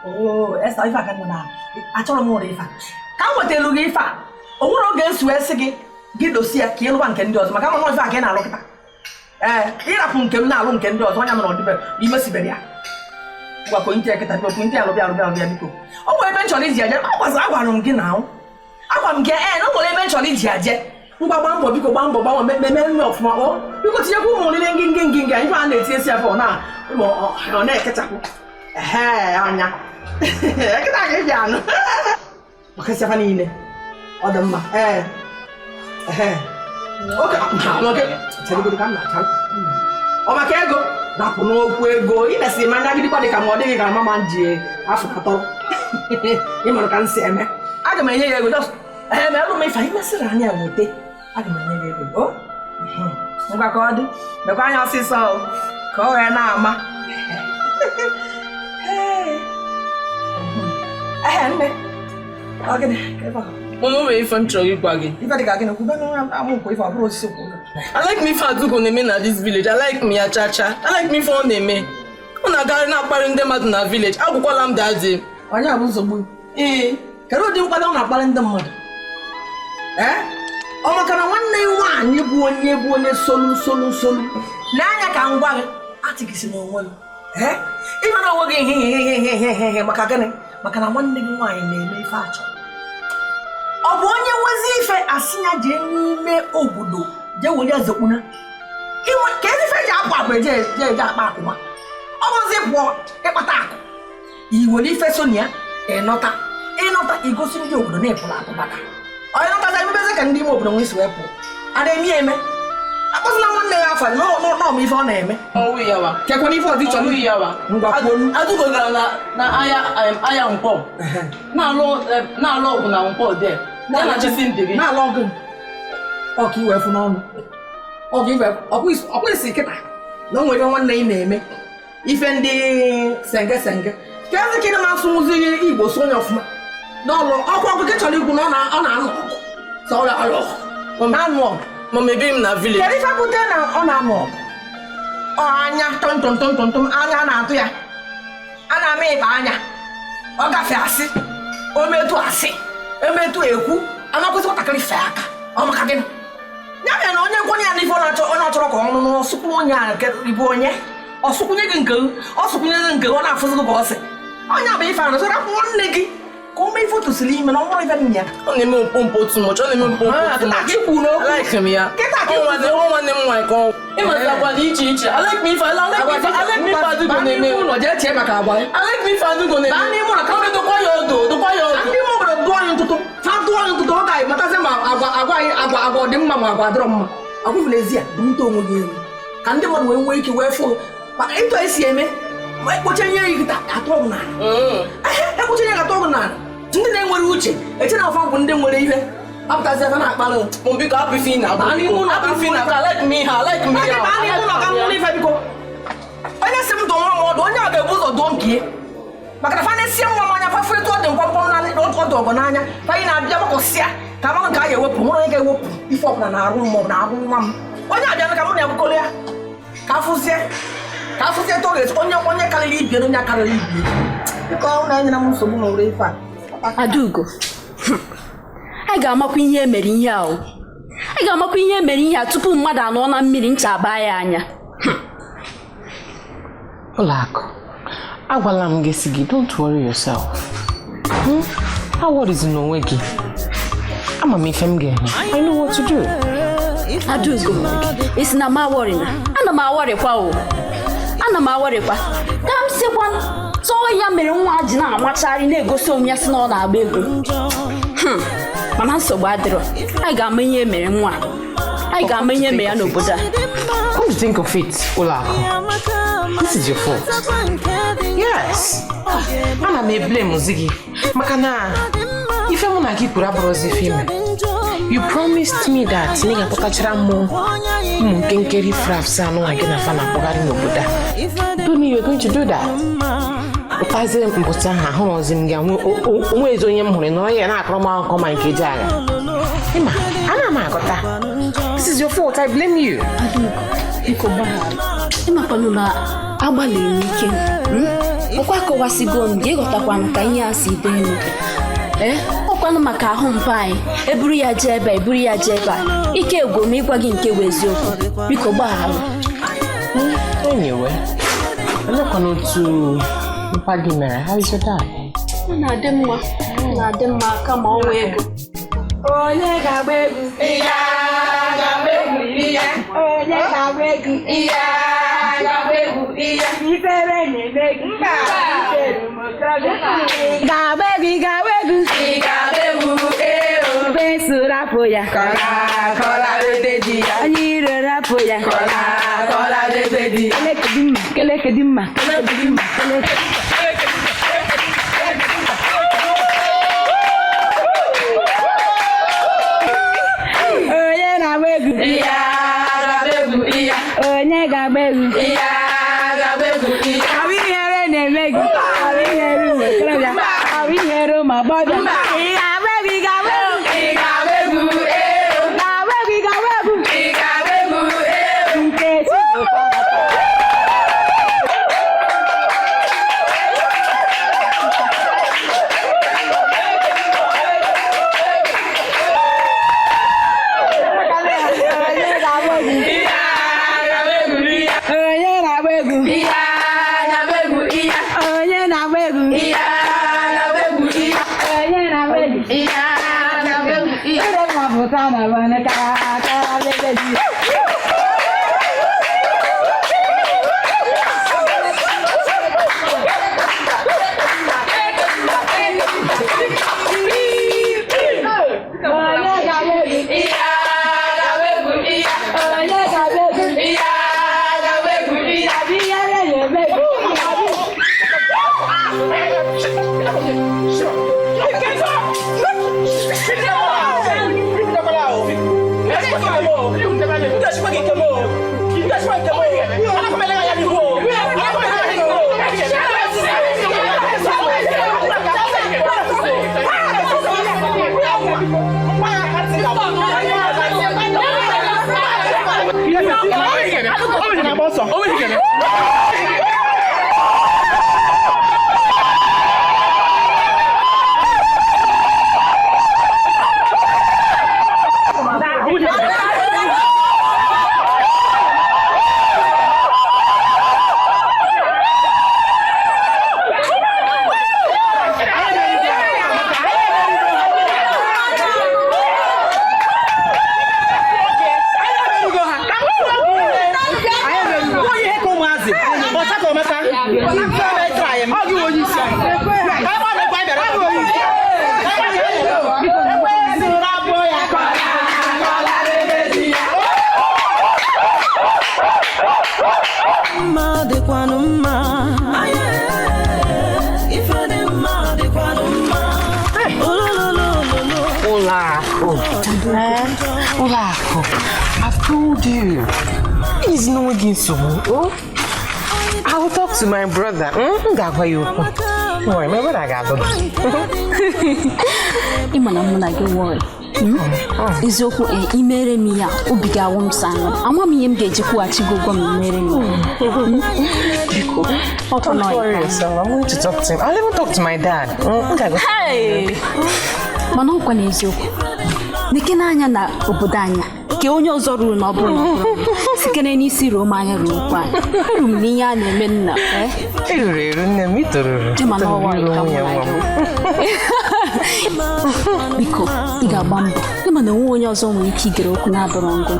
Oh, esta ifa kan na. Achọrọ m ụrụ ifa. Ka m wetelu gị ifa. O nwere oge nsu esi gị dosia ka ịlụwa nke ndị ọzọ maka mụ ifa ka ị na-alụ kịta. Ịrapụ nke m na-alụ nke ndị ọzọ onye mere ọdịbe imesibere ya. Gwa ko ntị kịta biko ntị alụbịa biko. O nwere ebe nchọrọ iji aje. Ọ gbasara agwara m gị na ahụ. Agwa m gị na o nwere ebe nchọrọ iji aje. Ngwa gbaa mbọ biko gbaa mbọ gbanwe mmemme nri ọfụma ọ. Biko tinyekwa ụmụ nri nginginging ife a na-eti esi afọ na ọ na-ekechapụ. Anya. Kita ke jano. Makasih apa ni ini? Ada mah. Oke, jadi gue kan nak. Oh makai ego. Dah penuh ego. Ini sih mana gini kau dikamu ada yang kamu manje. Aku kata. Ini mana kan sih eme. Ada mana ya ego terus. Melu main fahim masih rania mute. Ada mana ya ego. Oh. Muka kau ada. Muka yang sih so. Kau enak mah. Eme. Oke deh, kayak apa? Mama may fan chori gwagi. If I get a good I'm going for a soup. I like me for to go name na this village. I like me a chacha. I like me for name. Una gari na paring them at na village. I go call am daddy. Anya bu nsogbu. Kedu dị mkpado na akpali ndị mmadụ? Ọ maka na nwanne nwaanyị bụ onye solu. N'anya ka ngwa gị atikisi n'onwe m. Ịma na onwe gị he maka gịnị? Maka na nwanne gị nwaanyị na-eme ife achọ. Ọ bụ onye nwezi ife asịnya jee n'ime obodo jee were ezekpuna. Ka ezi ife ji akwa eje akpa akwụma. Ọ bụzi pụọ ịkpata akụ. Iwere ife sonia ịnọta igosi ndị obodo na-epụla atụbata. Onye nọtaza emebeze ka ndị ime obodo nwee si wee pụọ. Ada eme. Akpọsịla nwanne ya afa n'ọmụ ife ọ na-eme. Ọwụ ya wa. Kekwana ife ọdị chọrọ. Ọwụ ya wa. Adụgo gara na aya nkwọ. Na-alụ ọgụ na nkwọ de. Ya na CHISIMDIRIM. Na-alụ ọgụ. Ọ ka iwe fụ n'ọnụ. Ọkwa isi kịta na o nwere nwanne ị na-eme. Ife ndị senge. Kezi ka ị na-asụ ụzọ Igbo so onye ọfụma. N'ọlụ ọkwa ọgụ chọrọ ikwu na ọ na-anụ ọgụ. Sọ ọ na-alụ ọgụ. Na-anụ ọgụ. Mama be m na village. Kedu ife pụta na ọ na-anụ ọgụ? Anya tontom anya na-atụ ya. A na-ama ịkpa anya. Ọ gafe asị. O metụ asị. Emetụ ekwu. Anakwụsị nwatakịrị fee aka. Ọ maka gịnị? Ya mere na onye nkwenye ya n'ife ọ na-achọrọ ka ọ nụnụ ọsụkwụ onye a nke ibu onye. Ọsụkwụnye gị nke ọ na-afụzi gị ka ọ sị. Onye bụ ife anụ sị rapụ nwanne gị. Como é que foi tu se lima? Não vai ver minha. Eu nem me pompo tu mocho, eu nem me pompo tu mocho. I like me ya. Que tá aqui? One name my call. E mas agora ichi. I like me for do go name. Não já tinha maca agora. I like me for do go name. Bani mo na ka do kwa yo do kwa yo. Andi mo bro do ayo tutu. Fa do ayo tutu ga mata se ma agwa dem ma agwa drum ma. Agwa flezia, nto mo ye. Ka ndi mo we ike we fo. Maka into esi eme. Ma ekpoche nye yi ta atọ na. Ekpoche nye atọ na. Ndị na-enwere uche eche na ọfa bụ ndị nwere ihe apụtazi ebe na-akpalụ biko hapụ ife ị na-agba I like me ha anyị ụlọ ka nwụrụ ife biko onye si m dụ nwa m ọdụ onye a ga-ebu ụzọ dụọ nke maka na fa na-esi nwa m anya fafụrịta ọdị mkpọmkpọm ọdụ ọgọ n'anya ka anyị na-abịa gbakọsịa ka mmadụ nke a ga-ewepụ nwere onye ga-ewepụ ife ọbụla na-arụ m maọbụ na-arụ nwa m onye abịa ka mụ na-ebukọrọ ya ka afụzie tọget onye karịrị ibie na onye akarịrị ibie biko ọ na-enyere m nsogbu na ore ife a Adaugo, anyị ga-amakwa ihe mere ihe ahụ. Anyị ga-amakwa ihe mere ihe a tupu mmadụ anọ na mmiri nchaba ya anya. Ụlọakụ, agwala m gị si gị, don't worry yourself. How worries n'onwe gị? I'm a mifemge. I know what to do. I do go. It's not my worry. I'm my worry. I'm my worry. Come see one. So ya mere nwa ajina amachari na egosi onye si na ọ na-agba egwu. Mana nsogbu adịrọ. Anyị ga-amenye mere nwa. Anyị ga-amenye mere ya n'obodo a. What do you think of it, Olaku? This is your fault. Yes. Ana me blame Ziggy. Makana, if I'm gonna keep Rabrosi film, you promised me that Ninga Pokachara Mo Munkenkeri Frafsa no again a fan of Bogari Nobuda. Told me you're going to do that. The Pazim Mbutanga, Homozim, always on your money, no, and I come and Kijaga. Emma, Anna Magota. This is your fault, I blame you. Emma Panula, Abali Nikin. Okwako wasigon, Diego Tapan, Kanya si denu. Okwano maka home pie, Eburia Jeba, Ike go me wagging Kewezio, Rico Bar. Anyway, I'm not going to Pagina. How is your dad? Nadema, come away. Oh, yeah, baby. Yeah, baby. Oh, yeah, baby. Yeah, baby. Olaku, I've told you. He's no against you. I will talk to my brother. Don't worry, my brother got worry. Izoko imere mi ya obiga wom sanu. Ama mi yem geji ku achigogo mi imere mi. Don't worry yourself. I'm going to talk to him. I'll even talk to my dad. Hey! Mana okwa na eziokwu. Nikena anya na obodo anya. Ke onye ọzọ ruru na ọbụrụ. Sikene n'isi Roma anya ruru kwa. Eru m n'ihe a na-eme nna. Eru nne m itoruru. Mana ọwa ka Biko, ị ga-agba mbọ. Ịma na onwe onye ọzọ nwere ike igere okwu na-adọrọ ngụ.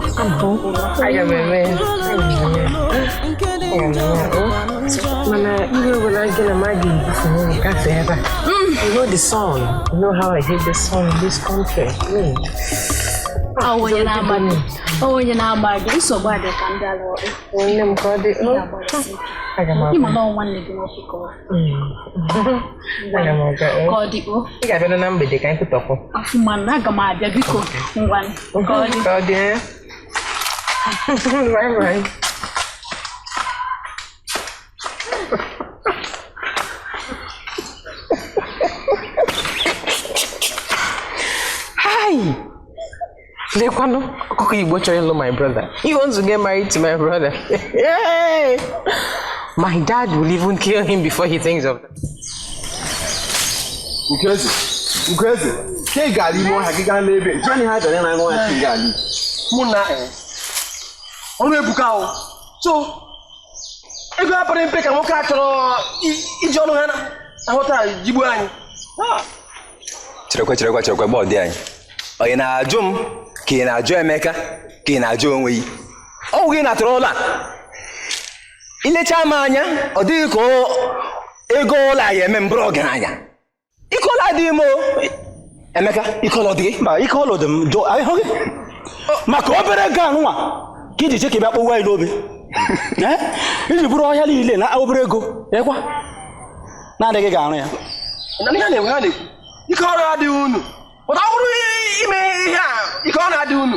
Aga m eme. Mana ihe ọbụla gị na mmadụ gafe ebe a. You know the song. You know how I hate the song in this country. Onye na-agba gị nsogbu adị ka ndị ala ọrụ. Nne m ka ọ dị. Ịma na nwanne gị nwoke ka ọ. Aga m aga. Ka ọ dị o. Ị ga-abịa na mgbede ka anyị kụtọkwu. Afụma na aga m abịa biko ngwa. Ka ọ dị. Ka ọ dị. Bye bye. Hi. Lekwano, Koko Igbo chọrọ my brother. He wants to get married to my brother. Yay! My dad will even kill him before he thinks of that. Ukwezi. Ke gali mo ha giga lebe. Jani ha tare na ngo ya gali. Muna Onu ebuka o. So, ego apare mpe ka mo ka chọrọ ije ọnụ ha na. Ahụta jigbu anyị. Cherekwa bọọdụ anyị. Onye na-ajụ m ka ị na-ajụ Emeka ka ị na-ajụ onwe gị. Ọ gị na-atụrụ ụlọ a. Ilecha m anya, ọ dịghị ka ego ụlọ a eme mbụrụ ọgaranya. Ike ụlọ adịghị m o. Emeka, ike ụlọ dị gị? Mba, ike ụlọ dị m jụ ahụ gị. Maka obere ego anụnwa ka iji che ka ị bịa kpọwa anyị n'obi. Iji bụrụ ọhịa niile na obere ego, ekwa na-adịghị ga-arụ ya. Ike ọrụ adịghị unu. Ụta bụrụ ime ihe a, ike ọrụ adịghị unu.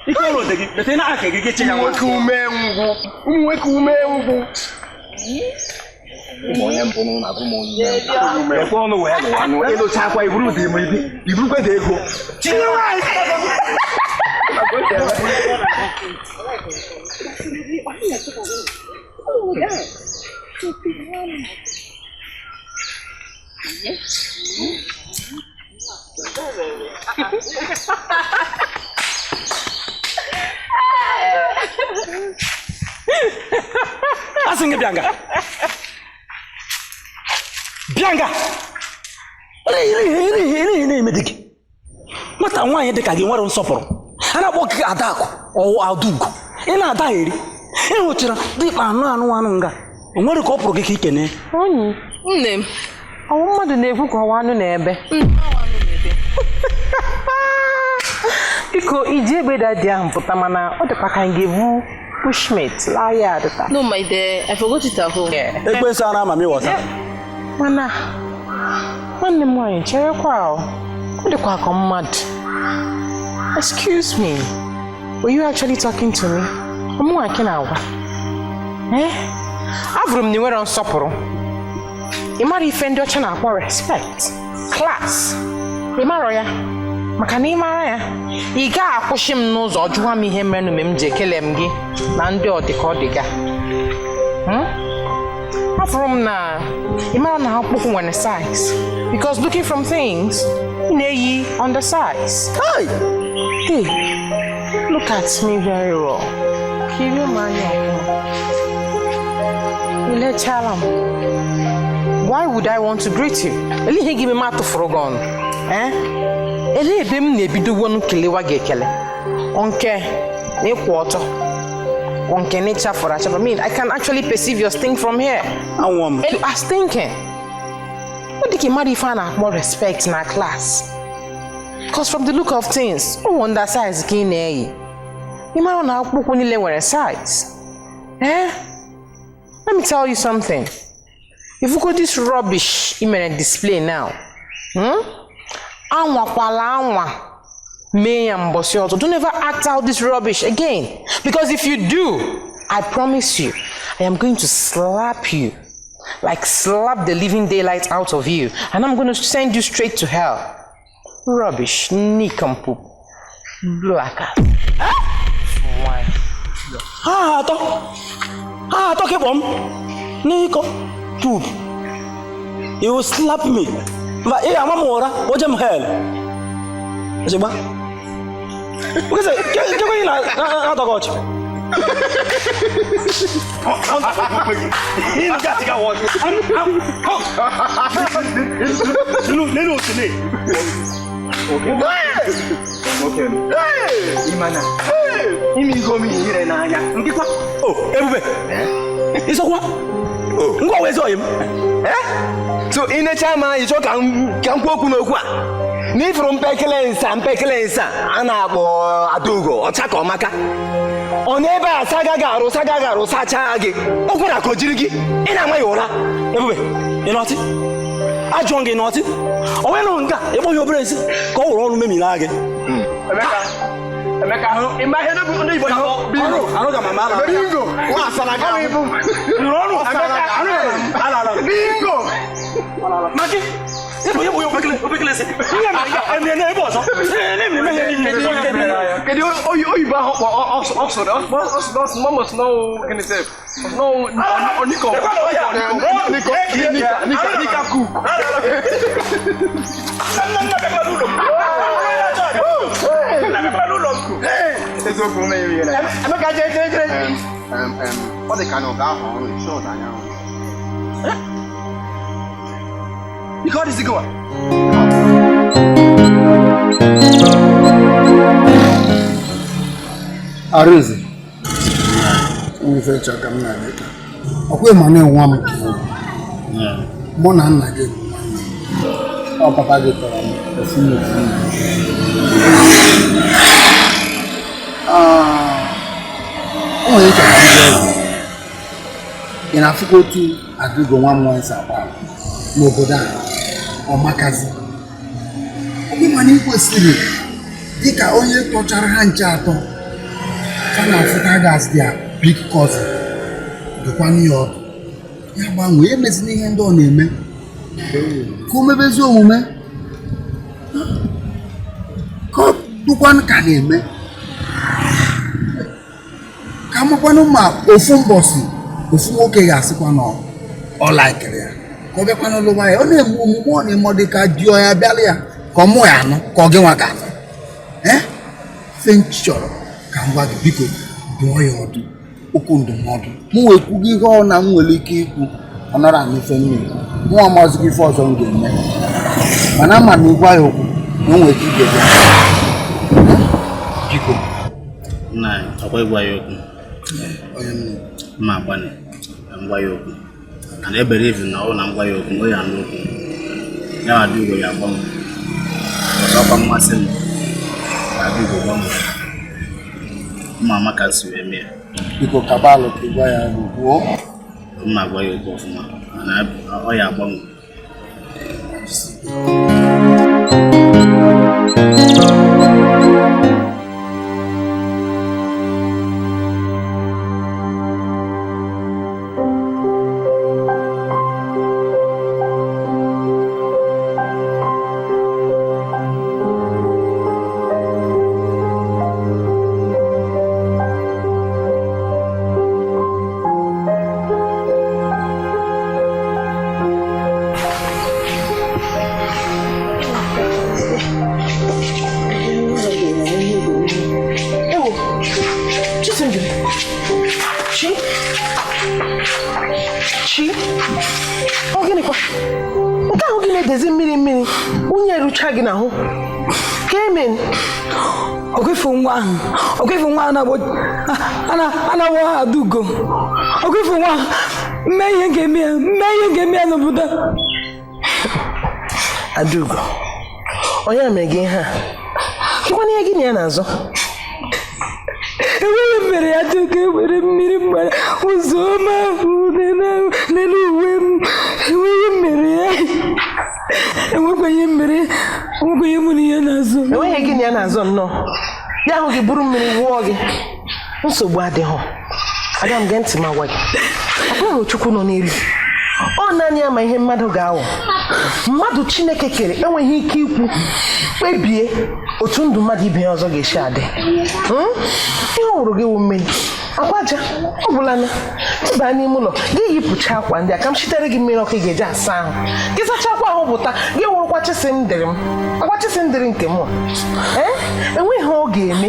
Ike ọrụ dị gị, bete na aka gị che ya nwa. Ụmụ nwoke ume ngwụ. Onye mbụ na-abụ m onye. Ekwe ọnụ wee lụwa anụ. Ịlụcha akwa iburu dị m iburukwe dị ego. Chinye nwaanyị! Asing Bianga. Bianga. Ini mediki. Mata nwanyị dị ka gị nwere nsọpụrụ. A na-akpọ gị Adakụ ọwụ Adugo. Ị na-ada eri. Ị hụchara dịkpa anụ nga. O nwere ka ọ pụrụ gị ka ikene. Nne m, ọwụ mmadụ na-ekwu ka ọwa anụ n'ebe. Biko iji egbe dị ahụ pụta mana ọ dịkwa ka anyị ga-ebu bushmate laa ya adịta. No, my dear, I forgot it at home. Egbe nsọ ara mami wọta. Mana nwanne m nwaanyị cherekwa ọ dịkwa ka mmadụ. Excuse me, were you actually talking to me? Ụmụ nwaanyị na-agwa. Avụrụ m na ị nwere nsọpụrụ. Ị mara ife ndị ọcha na-akpọ respect, class. Ị marọ ya? Maka na ị mara ya, ị ga-akwụsị m n'ụzọ jụwa m ihe mere mgbe m ji ekele m gị na ndị ọdịka ọdịga. Afụrụ m na ị mara na akpụkpọ nwere size, because looking from things, ị na-eyi undersize. Hey, look at me very well. Kiri m anya ọfụma. Ilechala m. Why would I want to greet you? Ele ihe gị me ma tụfụrụ gị ọnụ. Ele ebe m na-ebido wọnụ kelewa gị ekele. Onke n'ịkwụ ọtọ. Onke n'ịchafụrụ achafụ. I mean, I can actually perceive your stink from here. I was thinking. What did you marry if I na-akpọ respect na class? Because from the look of things, o wonder size ka ị na-eyi. Ị mara na akpụkpọ niile nwere size. Let me tell you something. If you got this rubbish in a display now, don't ever act out this rubbish again. Because if you do, I promise you, I am going to slap you. Like slap the living daylight out of you. And I'm going to send you straight to hell. Rubbish. Nikampoop. Blacker. Why? Talk about Nico. Poop. You will slap me. But hey, I'm a mora. What am hell? What? So in a chama is okay, can walk no ni from Pekelensa, Anabo, Adugo, or Taco Maka. On ever Sagagaro, Sachagi, Okura Kojigi, in a Mayora. You know it? I joined in it. Oh, I don't got your brace. Go on, me like it. In my head, I don't got my mother. Bingo! Maki! You got this go. Arụzi nwefe chaka m na-eka ọkwa ma na-enwa m mụ na nna gị ọ papa gị tọrọ m ofu o nwere chaka m ị na-afụkwa otu Adaugo nwa m nwaanyị si agba n'obodo a ọmakazi ọkwa ma na ikwesịrị dịka onye tọchara ha nche atọ South Africa as their big cousin. The one year old. Ya gbanwee emezina ihe ndị ọ na-eme. Ka o mebezi omume. Ka dụkwanụ ka na-eme. Ka makwanụ ma ofu mbọsị ofu nwoke ga-asịkwa na ọ laikiri ya. Ka ọ bịakwanụ lụba ya. Ọ na-eme omume ọ na-eme ọ dị ka diọ ya bịala ya. Ka ọ mụ ya anụ ka ọ gị nwa ga-anụ. Finch chọrọ ka m gwa gị biko dụọ ya ọdụ okwu ndụmọdụ mụ wee kwugo ihe ọ na m nwere ike ikwu ọ nọrọ an'ife mmiri mụ amazighị ife ọzọ m ga-eme mana ama m ịgwa ya okwu na o nwere ike ige ya biko nna ọkwa ịgwa ya okwu mma agbanị ngwa ya okwu ana ebere ivu na ọ na ngwa ya okwu o ya anụ okwu ya Adaugo ya agbanwe ọzọkwa mmasị m Adaugo gbanwe Mama can see me. Biko kabalo kigwa ya buo. Mma gwa ya okwu ọfụma. Na ọ ya agbanwe. Ana Adaugo. Ogwefu nwa mmehie ga-eme n'obodo. Adaugo. Onye amege ha. Kikwana ihe gịnị ya na-azọ? Enweghị mere ya Adaugo ewere mmiri mgbara ụzọ ọma n'elu uwe m. Enweghị mere ya. Enwekwenye mere mụ na ihe na-azọ. Enweghị gịnị ya na-azọ nnọọ. Ya ahụ gị buru mmiri wụọ gị. Nsogbu adịghị. Aga m gee ntị ma gwa gị. Ọ Chukwu nọ n'elu. Ọ naanị ama ihe mmadụ ga-awụ. Mmadụ Chineke kere enweghị ike ikwu kpebie otu ndụ mmadụ ibe ya ọzọ ga-esi adị. Ihe hụrụ gị wụ mmiri. Akwaja, ọ bụla na ịba n'ime ụlọ gị yipụcha akwa ndị a ka m chitere gị mmiri ọkụ ị ga-eji asa ahụ. Gị sachakwa ahụ pụta gị wụrụkwa CHISIMDIRIM. Akwa CHISIMDIRIM nke m. Enweghị oge ga-eme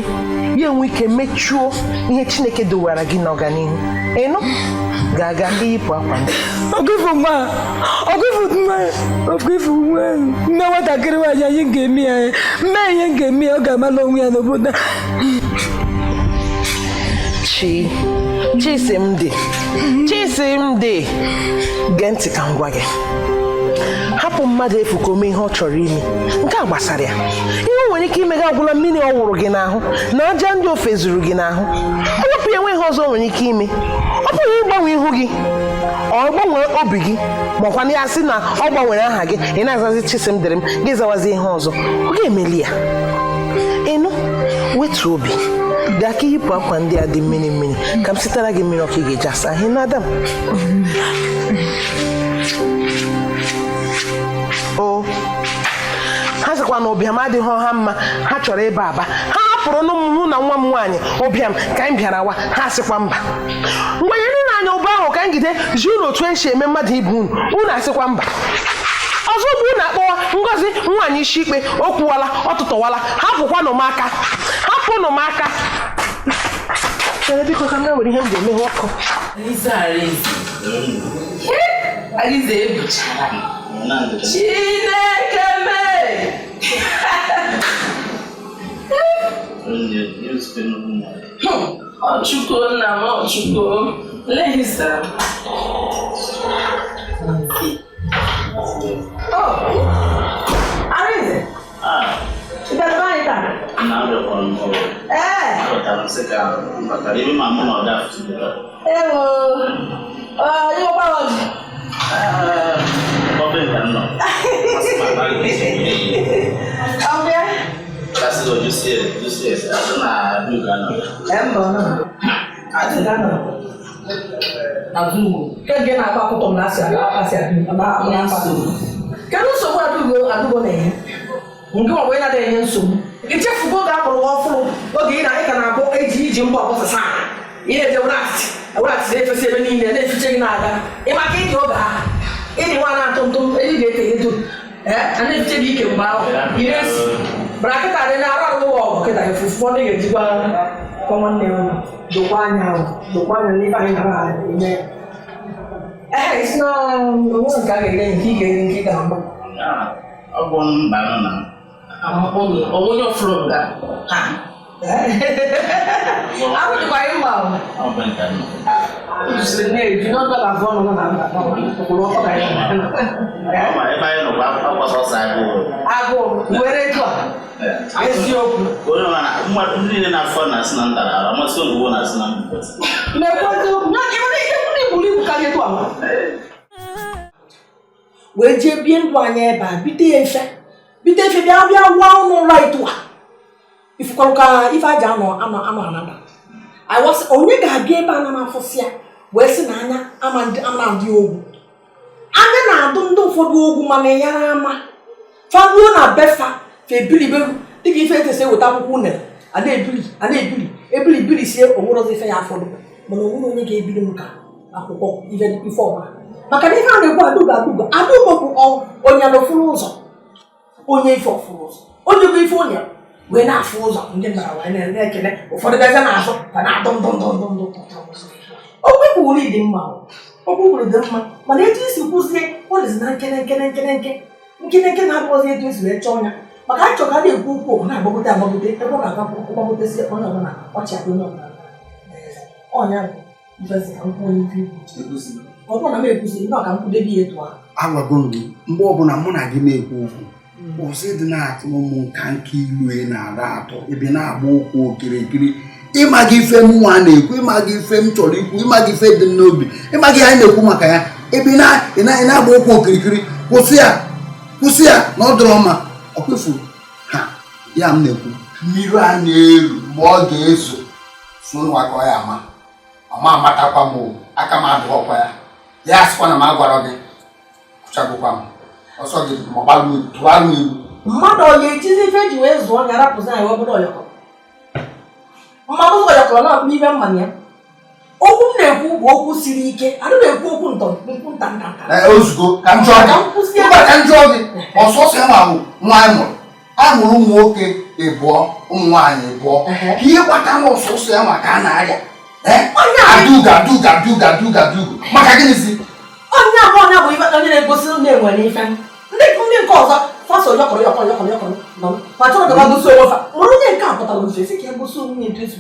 ya enwe ike mechuo ihe Chineke dowara gị n'ọganihu. Ịnụ ga-aga iyipụ akwa ndị. Ọgụfụ nwa nwatakịrị nwaanyị anyị ga-eme ya mee ihe ga-eme ya ọ ga-amala onwe ya n'obodo. Chisimdi, gee ntị ka m gwa gị. Hapụ mmadụ efu ka o mee ihe ọ chọrọ ime. Nke a gbasara ya. Ihe nwere ike ime gị agwụla mmiri ọ wụrụ gị n'ahụ na aja ndị ofe zuru gị n'ahụ. Ọ wepụ ya enwe ihe ọzọ nwere ike ime. Ọ bụghị ịgbanwe ihu gị, ọ gbanwee obi gị, makwa na ya sị na ọ gbanwere aha gị, ị na-azazi Chisimdirim gị zawazi ihe ọzọ. Ọ ga-emeli ya. Ịnụ, wetu obi. Gaa ka iyipụ akwa ndị a dị mmiri mmiri ka m sitara gị mmiri ọkụ ị ga-eji asa ahụ na Adam. Ha sịkwa na ụbịam adịghị ọha mma, ha chọrọ ịba aba. Ha hapụrụ n'ụmụ na nwa m nwaanyị ụbịam ka anyị bịara wa, ha sịkwa mba. Mgbe ya nile anya ụba ahụ ka anyị gide zi unu otu esi eme mmadụ ibu unu asịkwa mba. Ọzọ bụ unu akpọwa Ngozi nwaanyị isi ikpe okwuwala ọtụtụwala, hapụkwanụ m aka, hapụnụ m aka. Biko ka m na-were ihe m ga-emeghe ọkụ. Alize ebuchara Chineke mee. Ọchukwu nna m, Ọchukwu Lehisa. Alize ịbịara anyị taa? Kedu nsogbu Adaugo na-enye? Nke ọ bụ na na-enye nsogbu. Ichefugo ga akpọrọ ọfụrụ oge ị na-aka na-abụ iji mbọ ọbọsasa. Ị na-eje wrat na-efesi ebe niile na-efiche gị na-aga. Ị maka ịdị oge ahụ. Ịdị nwa na-atụ ntụ eji ga-ete edo. A na-efiche gị ike mgbe ahụ. Ị na-esi. Brakịta dị na-arụ arụ ọgụ kịta efufu ọ na-ejikwa nwanne ya dokwa anya n'ife anyị na eme. Isi na onwe nke a ga-enye nke ị ga-eri nke ị ga-agba. Ọ bụ mba na onye ọfụrụ nga abụdịkwa ịgba usiri na-eji n'ọdọ na afọ ọnụ na mba okporo ọkọ ka agụụ were etu a eziokwu ndị niile na-afọ na-asị na ntara ara amasị oluwo na-asị na mbipọtị iburu ibu karịa etu a wee jee bie ndụ anya ebe a bite efe bịa wa ọnụ ụlọ etu a ifukwarụ ka ife aja anọ anada onye ga-abịa ebe a na m-afụsị ya wee sị na anya ama ndị ogwu anya na-adụ ndị ụfọdụ ogwu mana enyere ama faruo na befa fa ebiliberu dịka ife etesi eweta akwụkwọ unere a na-ebili sie onwerozi ife ya afọdụ mana onwere onye ga-ebili m ka akwụkwọ ife ọbụla maka na ife a na-ekwu Adaugo bụ onye n'ofuru ụzọ onye ife ọfụrụ ụzọ onye bụ ife onye wee na-afụ ụzọ ndị mbara wee na-ekele ụfọdụ gaza na-azụ ka na-adụ ndụ okwu kwuru dị mma mana etu isi kwụzie ọ dịzi na nkenke na-abụghịzi etu esi wee chọọ ya maka achọ ka a na-ekwu okwu na-agbagote ebe ọ ga-agbagotesi onye ọbụla ọchị adị onye ọbụla ọnya bụ ifezi ka nkwụ onye ife ọ bụrụ na m ekwuzi ndị ọka nkwụdebe ya etu ahụ agwago m gị mgbe ọbụla mụ na gị na-ekwu okwu ụzọ dị na-atụ ụmụ nka nke ilu na-ada atọ ebe na-agba ụkwụ okirikiri ịma gị ife m nwa na-ekwu ịma gị ife m chọrọ ikwu ịma gị ife dị m n'obi ịma gị anyị na-ekwu maka ya ebe ị na-agba ụkwụ okirikiri kwụsị ya na ọ dịrọ mma ọkwefu ha ya m na-ekwu mmiri a na-eru mgbe ọ ga-ezo sonwakọ ya amatakwa m aka m adịghọkwa ya asịkwa na m agwara gị kụchagokwa m ọsọ gị tụgharị iwu mmadụ ọ ga-ejizi ife eji wee zụọ ga-arapụzi anyị obodo ọyọkọ mmadụ ụzọ ọyọkọrọ na-akpụ ibe mmanya ya okwu m na-ekwu bụ okwu siri ike adị na-ekwu okwu nta ozugbo ka m jụọ gị ọsọsọ ya ma bụ nwa anyị mụrụ amụrụ ụmụ nwoke ịbụọ ụmụ nwaanyị ịbụọ ihe gbata m ọsọsọ ya maka a na-arịa aduga maka gịnịzi onye abụọ bụ ife onye na-egosi na-enwere ife ndị nke ọzọ faso yọkọrọ nọ ma chọrọ ka gosi onwe fa mụrụ onye nke a pụtara ofe si ka e gosi onye edozi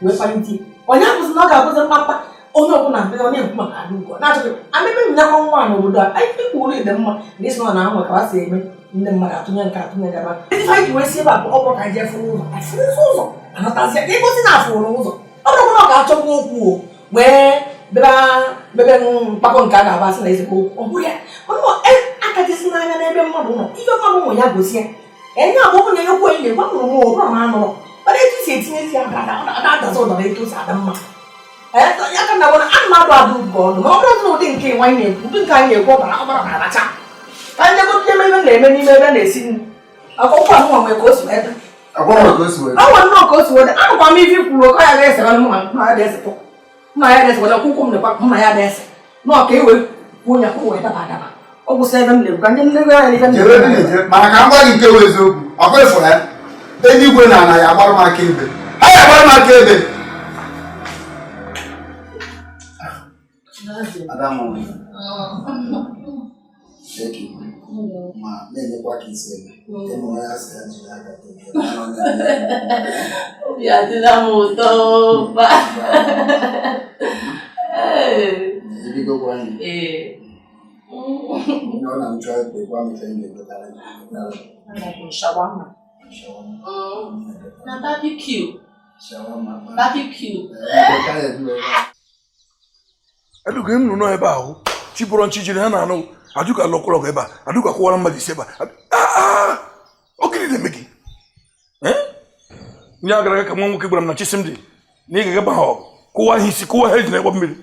wee palite onye abụzi na ọ ga-abụzi mkpamkpa onye ọbụla mpe onye ekwu maka adaugo na-achọghị ameme mmekọ nwa n'obodo a anyị kwuru ide mma ndị si na ahụ ka ha si eme ndị mmadụ atụnye gaba ndị fa ji wee si ebe a bụ ọkpọ ka anyị jee fụrụ ụzọ anatazi ka ịgosi na afụrụ ụzọ ọ bụrụ na ọ ga-achọkwa okwu wee bebe mkpakọ nke a ga-aba asị na ezigbo okwu ọ bụrụ ya akachisi n'anya n'ebe mmadụ nọ ife mmadụ ụmụ ya gosi ya enye abụ okwu na-enyekwu enyi gwa mụrụ m ụrụ ma anụrụ mana etu si etinye isi adazi ụdara etu si ada mma ya ka na a mmadụ adaugo ọnụ ma ọ bụrụ na ụdị nke nwa ụdị nke anyị na-ekwu ọbara na-aracha ka ndị gote eme ebe na-eme n'ime ebe na-esi nri akwụkwọ anụnwa nwere ka o si wede ọnwa nnọọ ka o si wede anụkwa m ife kwuru ka ya ga-ese mma ya ga-ese akwụkwọ m nekwa mma ya ga-ese nọọ ka e wee kwuo ya kwụ wee daba ọ gwụsị ebe m na-egwu ka ndị nlego ya n'ife mana ka m gwa gị nke wụ eziokwu ọkwa ịfụrụ ya eluigwe na ala ya agbara m aka ebe ha ya agbara m aka ebe ma na-emekwa ka isi ebe ịmụrụ ya sị ya jiri aka obi adịla m ụtọ ebidokwa anyị no, I'm trying to one thing with shawarma. Na barbecue. Barbecue. Aduka m nọ ebe ahụ chibụrụ nchi jiri ha na-anụ Aduka lọkọlọkọ ebe a Aduka kwụwara mmadụ isi ebe a ọ gịnị na-eme gị nye agara ka nwa nwoke gwara m na Chisimdi na ị ga-agaba ha ọgụ kụwa ha isi kụwa ha eji na-egba mmiri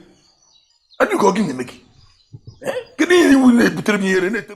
Aduka ọ gịnị na-eme gị kedu ihe iwu na-ebutere m ihere na-ete